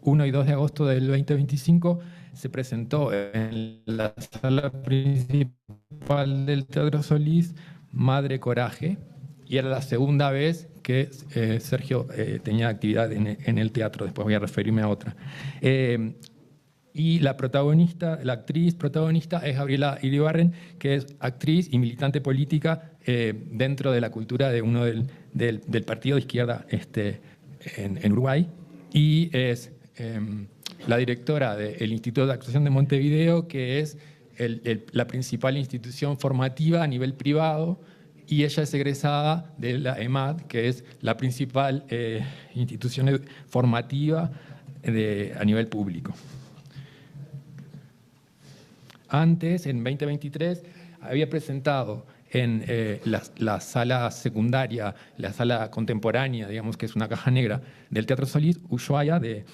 1 y 2 de agosto del 2025, se presentó en la sala principal del Teatro Solís Madre Coraje, y era la segunda vez que Sergio tenía actividad en el teatro. Después voy a referirme a otra. Y la actriz protagonista es Gabriela Iribarren, que es actriz y militante política dentro de la cultura de uno del partido de izquierda en Uruguay, y es la directora del Instituto de Actuación de Montevideo, que es la principal institución formativa a nivel privado, y ella es egresada de la EMAD, que es la principal institución formativa a nivel público. Antes, en 2023, había presentado en la sala secundaria, la sala contemporánea, digamos que es una caja negra del Teatro Solís, Ushuaia, de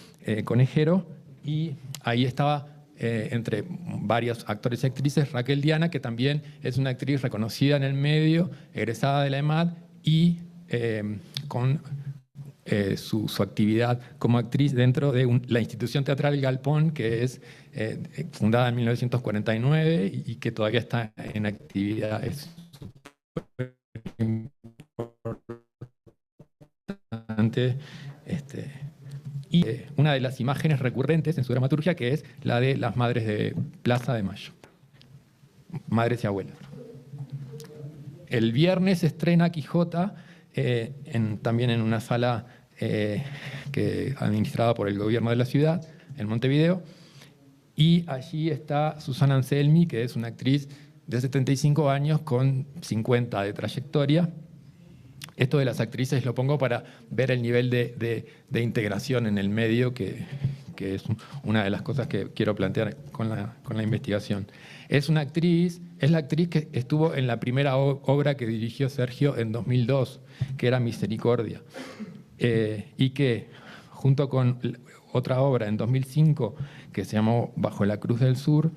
Conejero, y ahí estaba entre varios actores y actrices, Raquel Diana, que también es una actriz reconocida en el medio, egresada de la EMAD y con su actividad como actriz dentro de la institución teatral Galpón, que es fundada en 1949 y que todavía está en actividad. Es importante. Y una de las imágenes recurrentes en su dramaturgia, que es la de las madres de Plaza de Mayo, madres y abuelas. El viernes se estrena Quijota, también en una sala administrada por el gobierno de la ciudad, en Montevideo, y allí está Susana Anselmi, que es una actriz de 75 años con 50 de trayectoria. Esto de las actrices lo pongo para ver el nivel de integración en el medio, que es una de las cosas que quiero plantear con la investigación. Es la actriz que estuvo en la primera obra que dirigió Sergio en 2002, que era Misericordia, y que junto con otra obra en 2005 que se llamó Bajo la Cruz del Sur,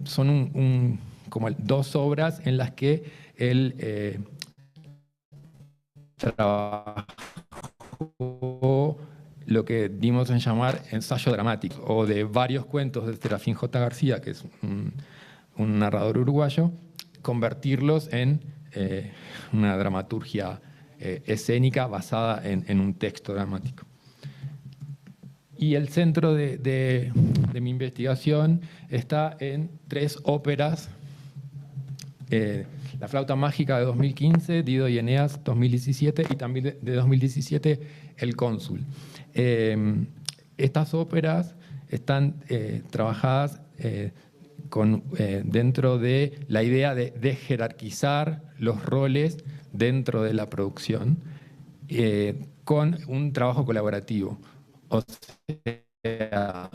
son como dos obras en las que él trabajó lo que dimos en llamar ensayo dramático, o de varios cuentos de Serafín J. García, que es un narrador uruguayo, convertirlos en una dramaturgia escénica basada en un texto dramático. Y el centro de mi investigación está en 3 óperas: La Flauta Mágica de 2015, Dido y Eneas 2017, y también de 2017 El Cónsul. Estas óperas están trabajadas dentro de la idea de jerarquizar los roles dentro de la producción, con un trabajo colaborativo. O sea,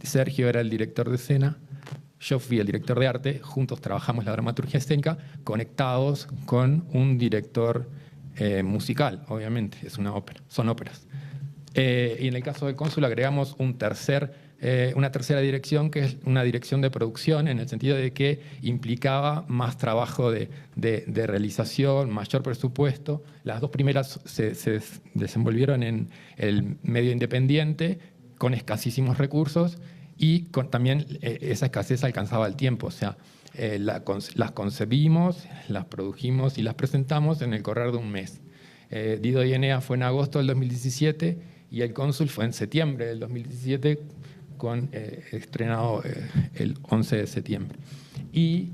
Sergio era el director de escena, yo fui el director de arte, juntos trabajamos la dramaturgia escénica, conectados con un director musical, obviamente, es una ópera, son óperas. Y en el caso del Cónsul agregamos una tercera dirección, que es una dirección de producción, en el sentido de que implicaba más trabajo de realización, mayor presupuesto. Las 2 primeras se desenvolvieron en el medio independiente, con escasísimos recursos, y también esa escasez alcanzaba el tiempo. O sea, las concebimos, las produjimos y las presentamos en el correr de un mes. Dido y Eneas fue en agosto del 2017 y El Cónsul fue en septiembre del 2017, estrenado el 11 de septiembre. Y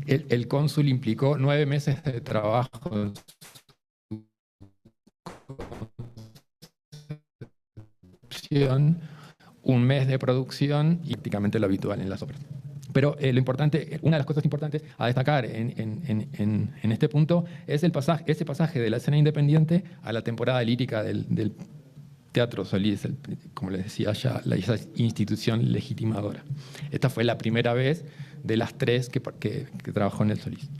el Cónsul implicó 9 meses de trabajo, un mes de producción y prácticamente lo habitual en las obras. Pero lo importante, una de las cosas importantes a destacar en este punto es ese pasaje de la escena independiente a la temporada lírica del Teatro Solís, como les decía ya, esa institución legitimadora. Esta fue la primera vez de las 3 que trabajó en el Solís.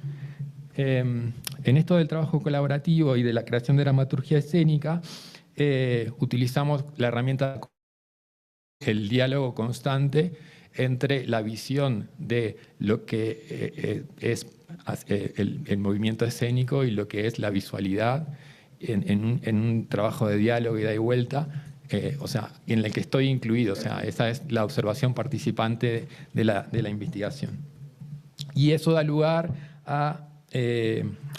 En esto del trabajo colaborativo y de la creación de dramaturgia escénica, utilizamos la herramienta, el diálogo constante entre la visión de lo que es el movimiento escénico y lo que es la visualidad en un trabajo de diálogo, ida y vuelta, o sea, en el que estoy incluido. O sea, esa es la observación participante de la investigación. Y eso da lugar a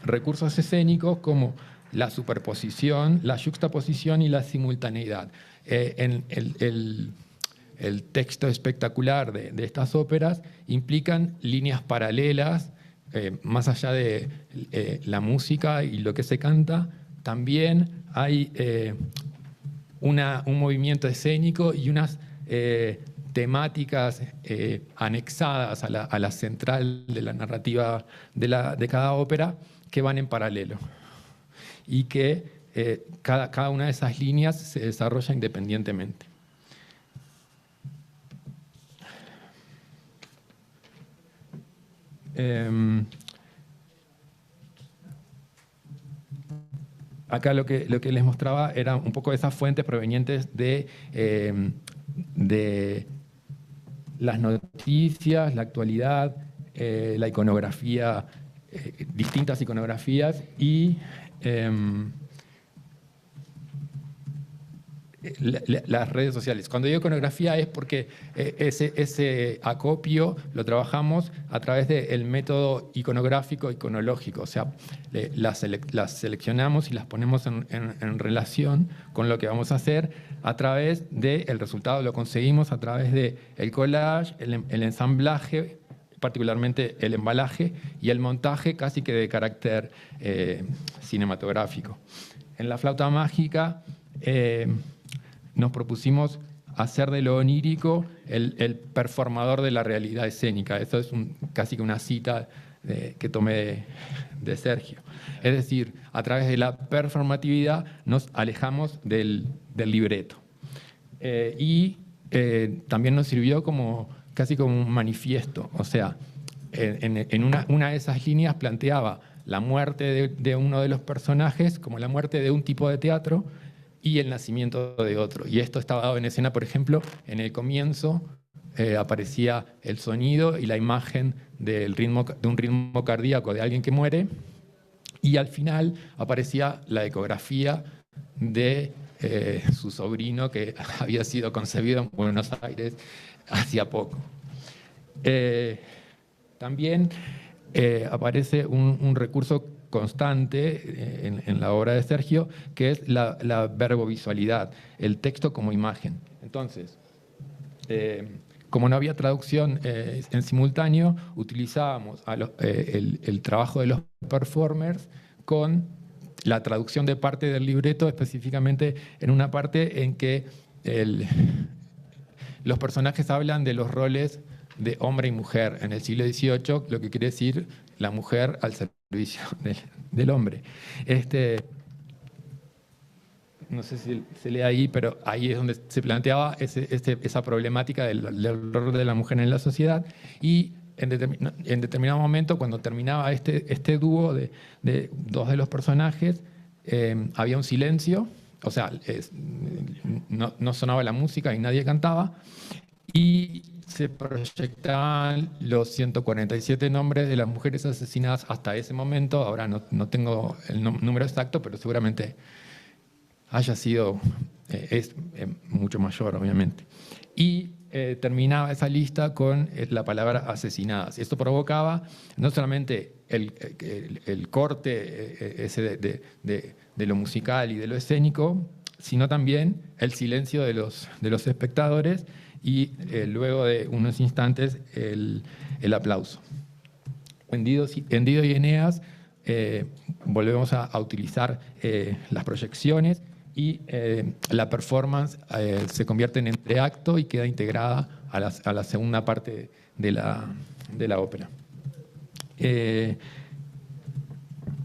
recursos escénicos como la superposición, la yuxtaposición y la simultaneidad. El texto espectacular de estas óperas implican líneas paralelas, más allá de la música y lo que se canta. También hay un movimiento escénico y unas temáticas anexadas a la central de la narrativa de cada ópera, que van en paralelo y que cada una de esas líneas se desarrolla independientemente. acá lo que les mostraba era un poco esas fuentes provenientes de las noticias, la actualidad, la iconografía, distintas iconografías y las redes sociales. Cuando digo iconografía es porque ese acopio lo trabajamos a través del método iconográfico, iconológico, o sea, las seleccionamos y las ponemos en relación con lo que vamos a hacer a través del resultado, lo conseguimos a través del collage, el ensamblaje, particularmente el embalaje y el montaje casi que de carácter cinematográfico. En la flauta mágica nos propusimos hacer de lo onírico el performador de la realidad escénica. Eso es casi que una cita que tomé de Sergio. Es decir, a través de la performatividad nos alejamos del libreto. También nos sirvió casi como un manifiesto. O sea, en una de esas líneas planteaba la muerte de uno de los personajes como la muerte de un tipo de teatro y el nacimiento de otro. Y esto estaba dado en escena, por ejemplo, en el comienzo aparecía el sonido y la imagen de un ritmo cardíaco de alguien que muere, y al final aparecía la ecografía de su sobrino que había sido concebido en Buenos Aires hacía poco. También aparece un recurso constante en la obra de Sergio, que es la verbovisualidad, el texto como imagen. Entonces, como no había traducción en simultáneo, utilizábamos el trabajo de los performers con la traducción de parte del libreto, específicamente en una parte en que los personajes hablan de los roles de hombre y mujer en el siglo XVIII, lo que quiere decir la mujer al servicio del hombre. No sé si se lee ahí, pero ahí es donde se planteaba esa problemática del rol de la mujer en la sociedad, y en determinado momento, cuando terminaba este dúo de dos de los personajes, había un silencio, o sea, no sonaba la música y nadie cantaba, y se proyectaban los 147 nombres de las mujeres asesinadas hasta ese momento. Ahora no tengo el número exacto, pero seguramente haya sido, es mucho mayor, obviamente. Y terminaba esa lista con la palabra asesinadas. Esto provocaba no solamente el corte ese de lo musical y de lo escénico, sino también el silencio de los espectadores y luego de unos instantes el aplauso. En Dido y Eneas volvemos a utilizar las proyecciones y la performance se convierte en entreacto y queda integrada a la segunda parte de la ópera. El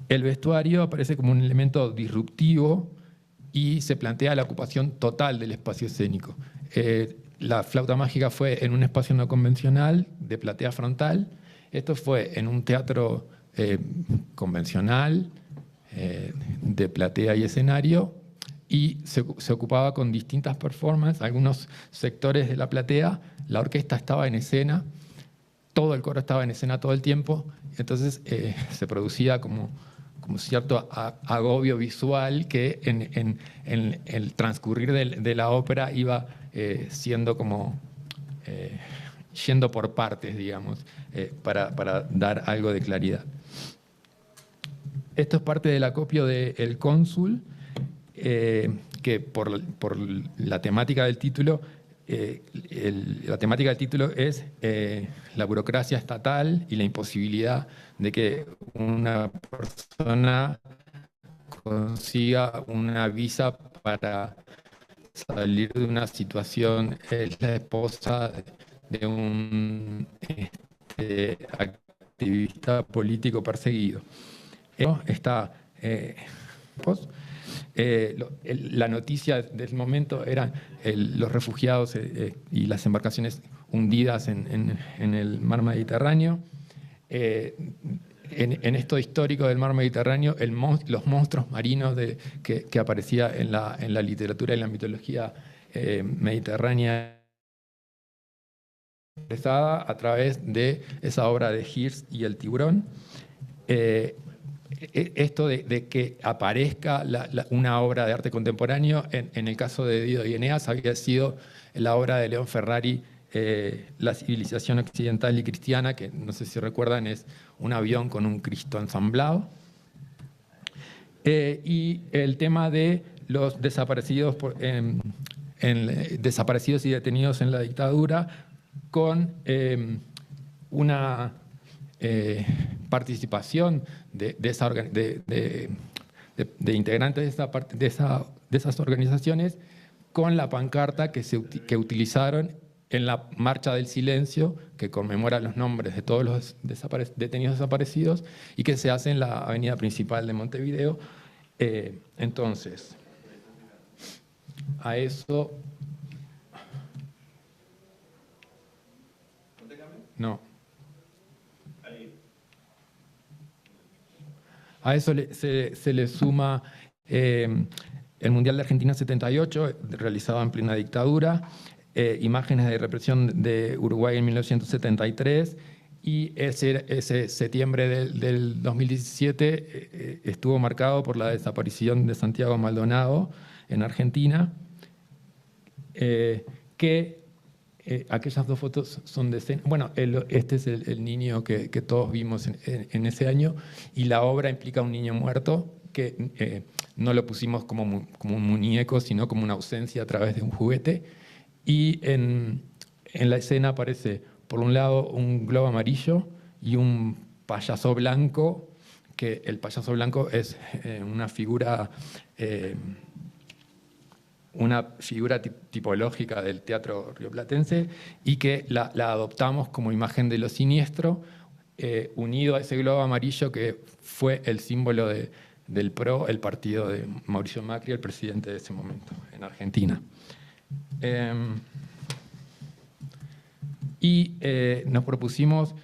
vestuario aparece como un elemento disruptivo y se plantea la ocupación total del espacio escénico. La flauta mágica fue en un espacio no convencional de platea frontal. Esto fue en un teatro convencional de platea y escenario, y se ocupaba con distintas performances. Algunos sectores de la platea, la orquesta estaba en escena, todo el coro estaba en escena todo el tiempo, entonces se producía como cierto agobio visual que en el transcurrir de la ópera iba siendo como yendo por partes, digamos, para dar algo de claridad. Esto es parte del acopio de El Cónsul, que por la temática del título, la temática del título es la burocracia estatal y la imposibilidad de que una persona consiga una visa para salir de una situación. Es la esposa de un activista político perseguido. Está la noticia del momento eran los refugiados y las embarcaciones hundidas en el mar Mediterráneo. en esto histórico del mar Mediterráneo, los monstruos marinos que aparecía en la literatura y la mitología mediterránea, expresada a través de esa obra de Hirst y el tiburón. Esto de que aparezca una obra de arte contemporáneo, en el caso de Dido y Eneas, había sido la obra de León Ferrari, La civilización occidental y cristiana, que no sé si recuerdan, es un avión con un Cristo ensamblado. Y el tema de los desaparecidos, desaparecidos y detenidos en la dictadura, con una participación de integrantes de esas organizaciones, con la pancarta que utilizaron en la Marcha del Silencio, que conmemora los nombres de todos los detenidos desaparecidos y que se hace en la avenida principal de Montevideo. Entonces, a eso... No. A eso se le suma el Mundial de Argentina 78, realizado en plena dictadura, imágenes de represión de Uruguay en 1973, y ese septiembre del 2017 estuvo marcado por la desaparición de Santiago Maldonado en Argentina, aquellas dos fotos son de escena. Bueno, este es el niño que todos vimos en ese año, y la obra implica un niño muerto que no lo pusimos como un muñeco, sino como una ausencia a través de un juguete. Y en la escena aparece, por un lado, un globo amarillo y un payaso blanco, que el payaso blanco es una figura tipológica del teatro rioplatense, y que la adoptamos como imagen de lo siniestro, unido a ese globo amarillo que fue el símbolo del PRO, el partido de Mauricio Macri, el presidente de ese momento en Argentina. Nos propusimos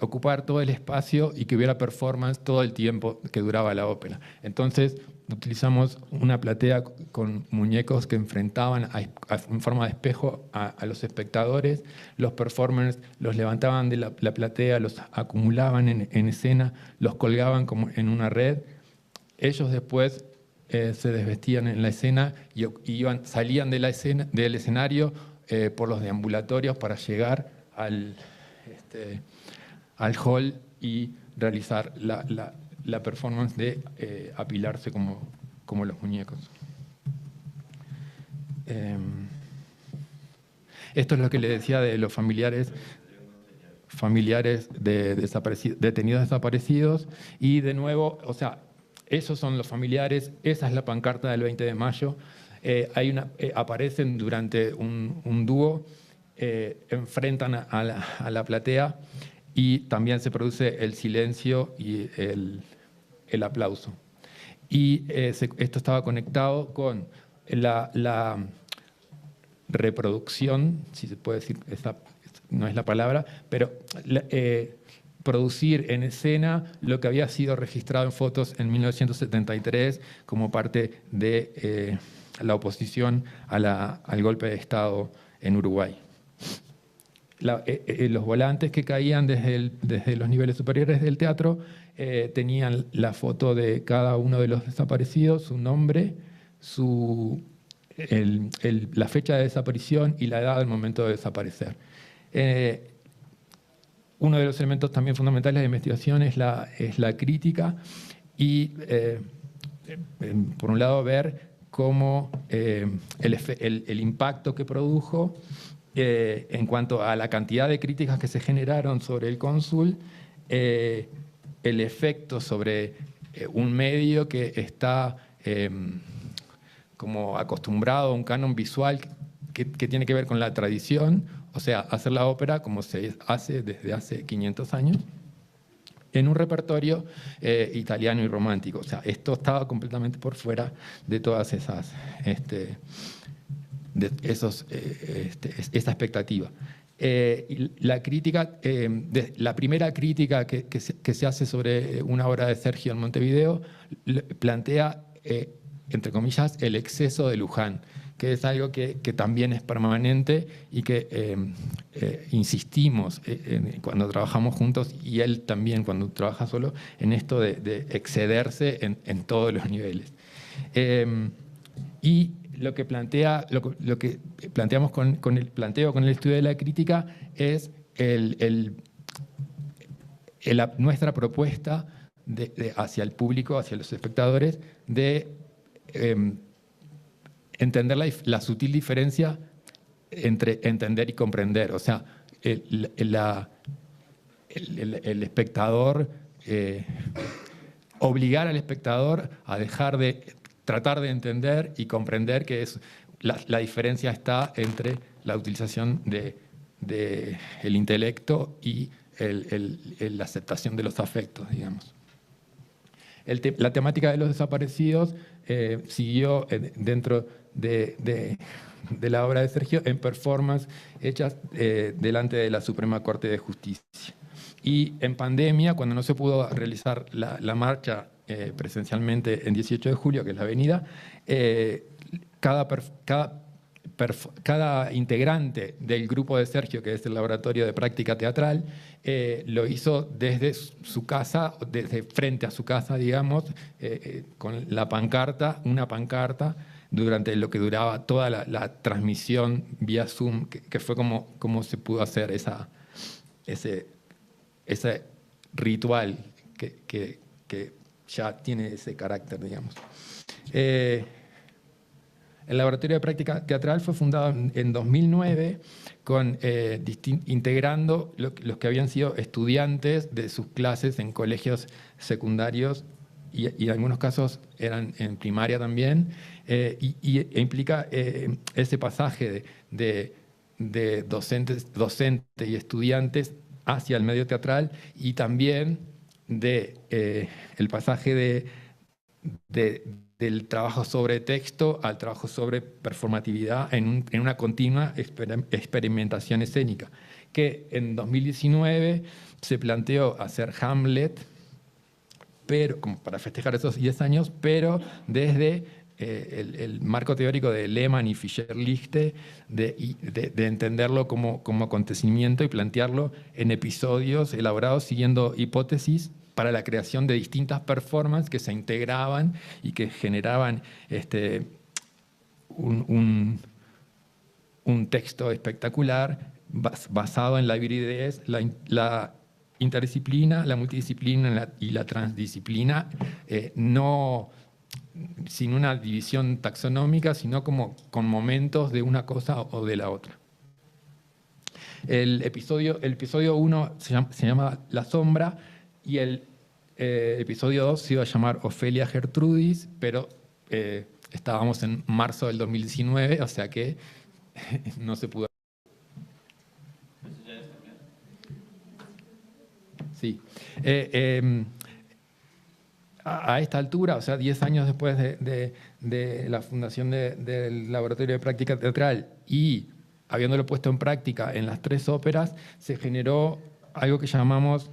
ocupar todo el espacio y que hubiera performance todo el tiempo que duraba la ópera. Entonces utilizamos una platea con muñecos que enfrentaban en forma de espejo a los espectadores. Los performers los levantaban de la platea, los acumulaban en escena, los colgaban como en una red. Ellos después se desvestían en la escena y salían del escenario por los deambulatorios para llegar al hall y realizar la performance de apilarse como los muñecos. Esto es lo que le decía de los familiares de detenidos desaparecidos. Y de nuevo, o sea, esos son los familiares, esa es la pancarta del 20 de mayo. Aparecen durante un dúo, enfrentan a la platea, y también se produce el silencio y el aplauso. Y esto estaba conectado con la reproducción, si se puede decir, esta no es la palabra, pero producir en escena lo que había sido registrado en fotos en 1973 como parte de la oposición al golpe de Estado en Uruguay. Los volantes que caían desde los niveles superiores del teatro tenían la foto de cada uno de los desaparecidos, su nombre, la fecha de desaparición y la edad del momento de desaparecer. Uno de los elementos también fundamentales de investigación es la crítica, y por un lado ver cómo el impacto que produjo en cuanto a la cantidad de críticas que se generaron sobre el cónsul, el efecto sobre un medio que está como acostumbrado a un canon visual que tiene que ver con la tradición, o sea, hacer la ópera como se hace desde hace 500 años, en un repertorio italiano y romántico. O sea, esto estaba completamente por fuera de todas esa expectativa. Y la crítica, la primera crítica que se hace sobre una obra de Sergio en Montevideo plantea, entre comillas, el exceso de Luján, que es algo que también es permanente y que insistimos cuando trabajamos juntos, y él también cuando trabaja solo, en esto de excederse en todos los niveles. Y lo que planteamos con el planteo, con el estudio de la crítica, es nuestra propuesta hacia el público, hacia los espectadores, de entender la sutil diferencia entre entender y comprender. O sea, el espectador, obligar al espectador a dejar de tratar de entender y comprender que es la diferencia está entre la utilización del intelecto y la aceptación de los afectos, digamos. La temática de los desaparecidos siguió dentro de la obra de Sergio en performance hechas delante de la Suprema Corte de Justicia. Y en pandemia, cuando no se pudo realizar la marcha presencialmente en 18 de julio, que es la avenida, cada integrante del grupo de Sergio, que es el laboratorio de práctica teatral, lo hizo desde su casa, desde frente a su casa, digamos, con la pancarta, una pancarta, durante lo que duraba toda la transmisión vía Zoom, que fue como se pudo hacer ese ritual que ya tiene ese carácter, digamos. El Laboratorio de Práctica Teatral fue fundado en 2009 integrando los que habían sido estudiantes de sus clases en colegios secundarios y en algunos casos eran en primaria también, e implica ese pasaje de docente y estudiantes hacia el medio teatral, y también el pasaje del trabajo sobre texto al trabajo sobre performatividad en una continua experimentación escénica, que en 2019 se planteó hacer Hamlet, pero, como para festejar esos 10 años, pero desde el marco teórico de Lehmann y Fischer-Lichte, de entenderlo como acontecimiento y plantearlo en episodios elaborados siguiendo hipótesis para la creación de distintas performances que se integraban y que generaban un texto espectacular basado en la hibridez, la interdisciplina, la multidisciplina y la transdisciplina, no sin una división taxonómica, sino como con momentos de una cosa o de la otra. El episodio 1 se llama La Sombra, y el episodio 2 se iba a llamar Ofelia Gertrudis, pero estábamos en marzo del 2019, o sea que no se pudo. Sí. A esta altura, o sea, 10 años después de la fundación del Laboratorio de Práctica Teatral y habiéndolo puesto en práctica en las 3 óperas, se generó algo que llamamos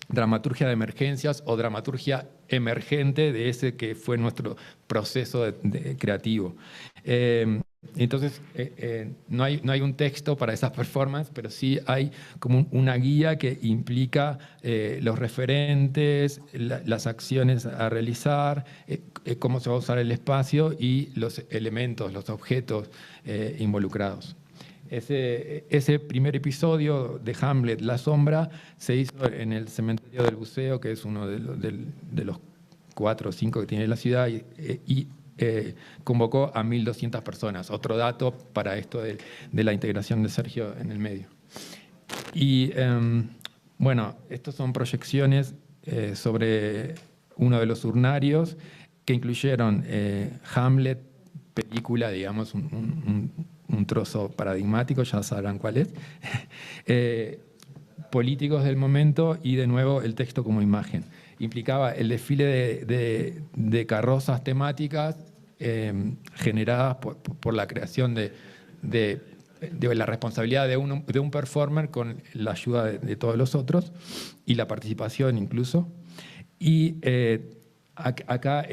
dramaturgia de emergencias o dramaturgia emergente de ese que fue nuestro proceso creativo. Entonces, no hay un texto para esas performances, pero sí hay como una guía que implica los referentes, las acciones a realizar, cómo se va a usar el espacio y los elementos, los objetos involucrados. Ese primer episodio de Hamlet, La Sombra, se hizo en el Cementerio del Buceo, que es uno de los 4 o 5 que tiene la ciudad, y convocó a 1.200 personas. Otro dato para esto de la integración de Sergio en el medio. Y bueno, estos son proyecciones sobre uno de los urnarios que incluyeron Hamlet, película, digamos, un trozo paradigmático, ya sabrán cuál es, políticos del momento y de nuevo el texto como imagen. Implicaba el desfile de carrozas temáticas generadas por la creación de de la responsabilidad de un performer con la ayuda de todos los otros y la participación incluso. Y acá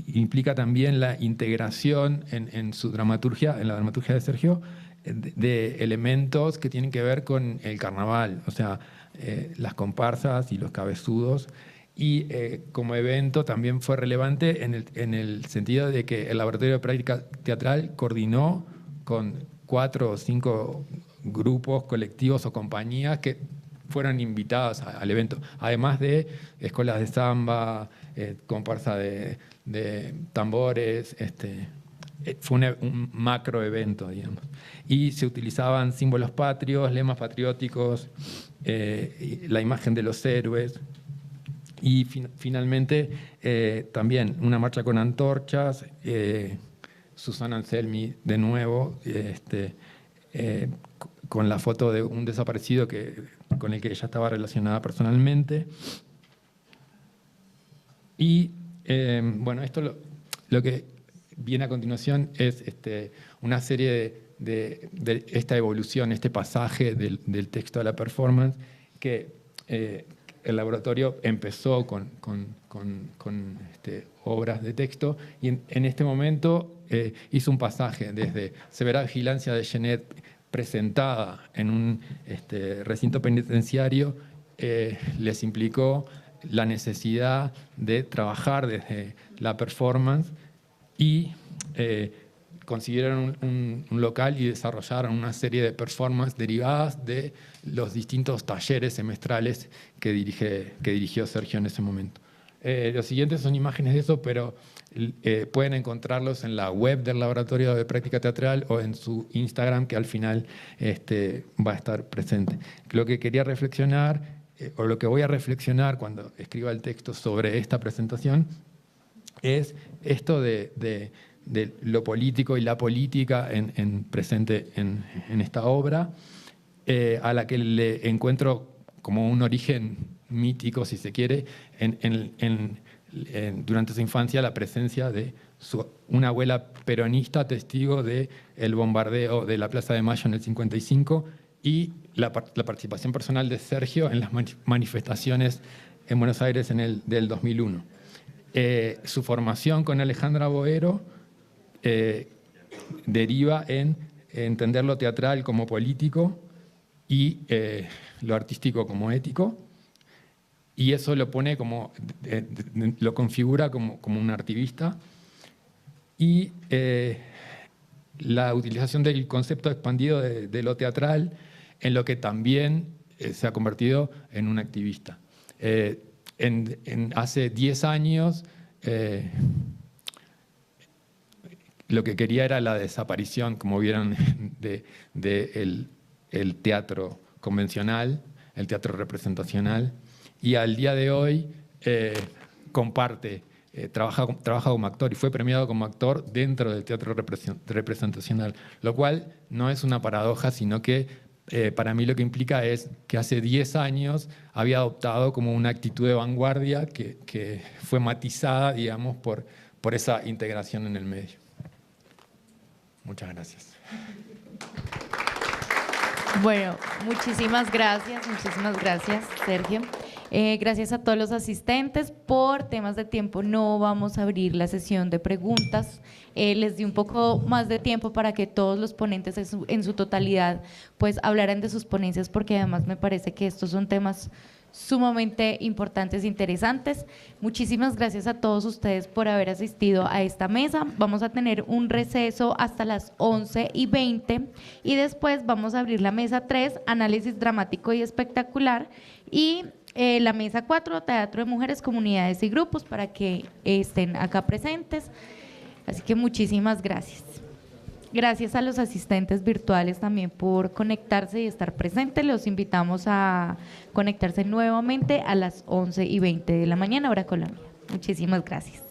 implica también la integración en su dramaturgia, en la dramaturgia de Sergio, de elementos que tienen que ver con el carnaval, o sea, las comparsas y los cabezudos. Y como evento también fue relevante en el sentido de que el Laboratorio de Práctica Teatral coordinó con 4 o 5 grupos, colectivos o compañías que fueron invitadas al evento, además de escuelas de samba, comparsa de tambores. Fue un macro evento, digamos. Y se utilizaban símbolos patrios, lemas patrióticos, la imagen de los héroes. Y finalmente también una marcha con antorchas, Susana Anselmi de nuevo, con la foto de un desaparecido con el que ella estaba relacionada personalmente. Y bueno, esto lo que viene a continuación es una serie de esta evolución, este pasaje del texto a la performance, que el laboratorio empezó con obras de texto y en este momento hizo un pasaje desde Severa Vigilancia de Genet, presentada en un recinto penitenciario, les implicó la necesidad de trabajar desde la performance y consiguieron un local y desarrollaron una serie de performances derivadas de los distintos talleres semestrales que dirigió Sergio en ese momento. Los siguientes son imágenes de eso, pero pueden encontrarlos en la web del Laboratorio de Práctica Teatral o en su Instagram, que al final va a estar presente. Lo que quería reflexionar, o lo que voy a reflexionar cuando escriba el texto sobre esta presentación, es esto de lo político y la política presente en esta obra, a la que le encuentro como un origen mítico, si se quiere, durante su infancia, la presencia de una abuela peronista, testigo del bombardeo de la Plaza de Mayo en el 55, y la participación personal de Sergio en las manifestaciones en Buenos Aires del 2001. Su formación con Alejandra Boero deriva en entender lo teatral como político y lo artístico como ético, y eso lo pone lo configura como un activista. Y la utilización del concepto expandido de lo teatral, en lo que también se ha convertido en un activista. Hace 10 años lo que quería era la desaparición, como vieron, el teatro convencional, el teatro representacional, y al día de hoy comparte, trabaja como actor y fue premiado como actor dentro del teatro representacional, lo cual no es una paradoja, sino que para mí lo que implica es que hace 10 años había adoptado como una actitud de vanguardia que fue matizada, digamos, por esa integración en el medio. Muchas gracias. Bueno, muchísimas gracias, Sergio. Gracias a todos los asistentes. Por temas de tiempo no vamos a abrir la sesión de preguntas. Les di un poco más de tiempo para que todos los ponentes en su totalidad pues hablaran de sus ponencias, porque además me parece que estos son temas sumamente importantes e interesantes. Muchísimas gracias a todos ustedes por haber asistido a esta mesa. Vamos a tener un receso hasta las 11:20 y después vamos a abrir la mesa 3, análisis dramático y espectacular, y la mesa 4, teatro de mujeres, comunidades y grupos, para que estén acá presentes. Así que muchísimas gracias. Gracias a los asistentes virtuales también por conectarse y estar presentes. Los invitamos a conectarse nuevamente a las 11:20 de la mañana, hora Colombia. Muchísimas gracias.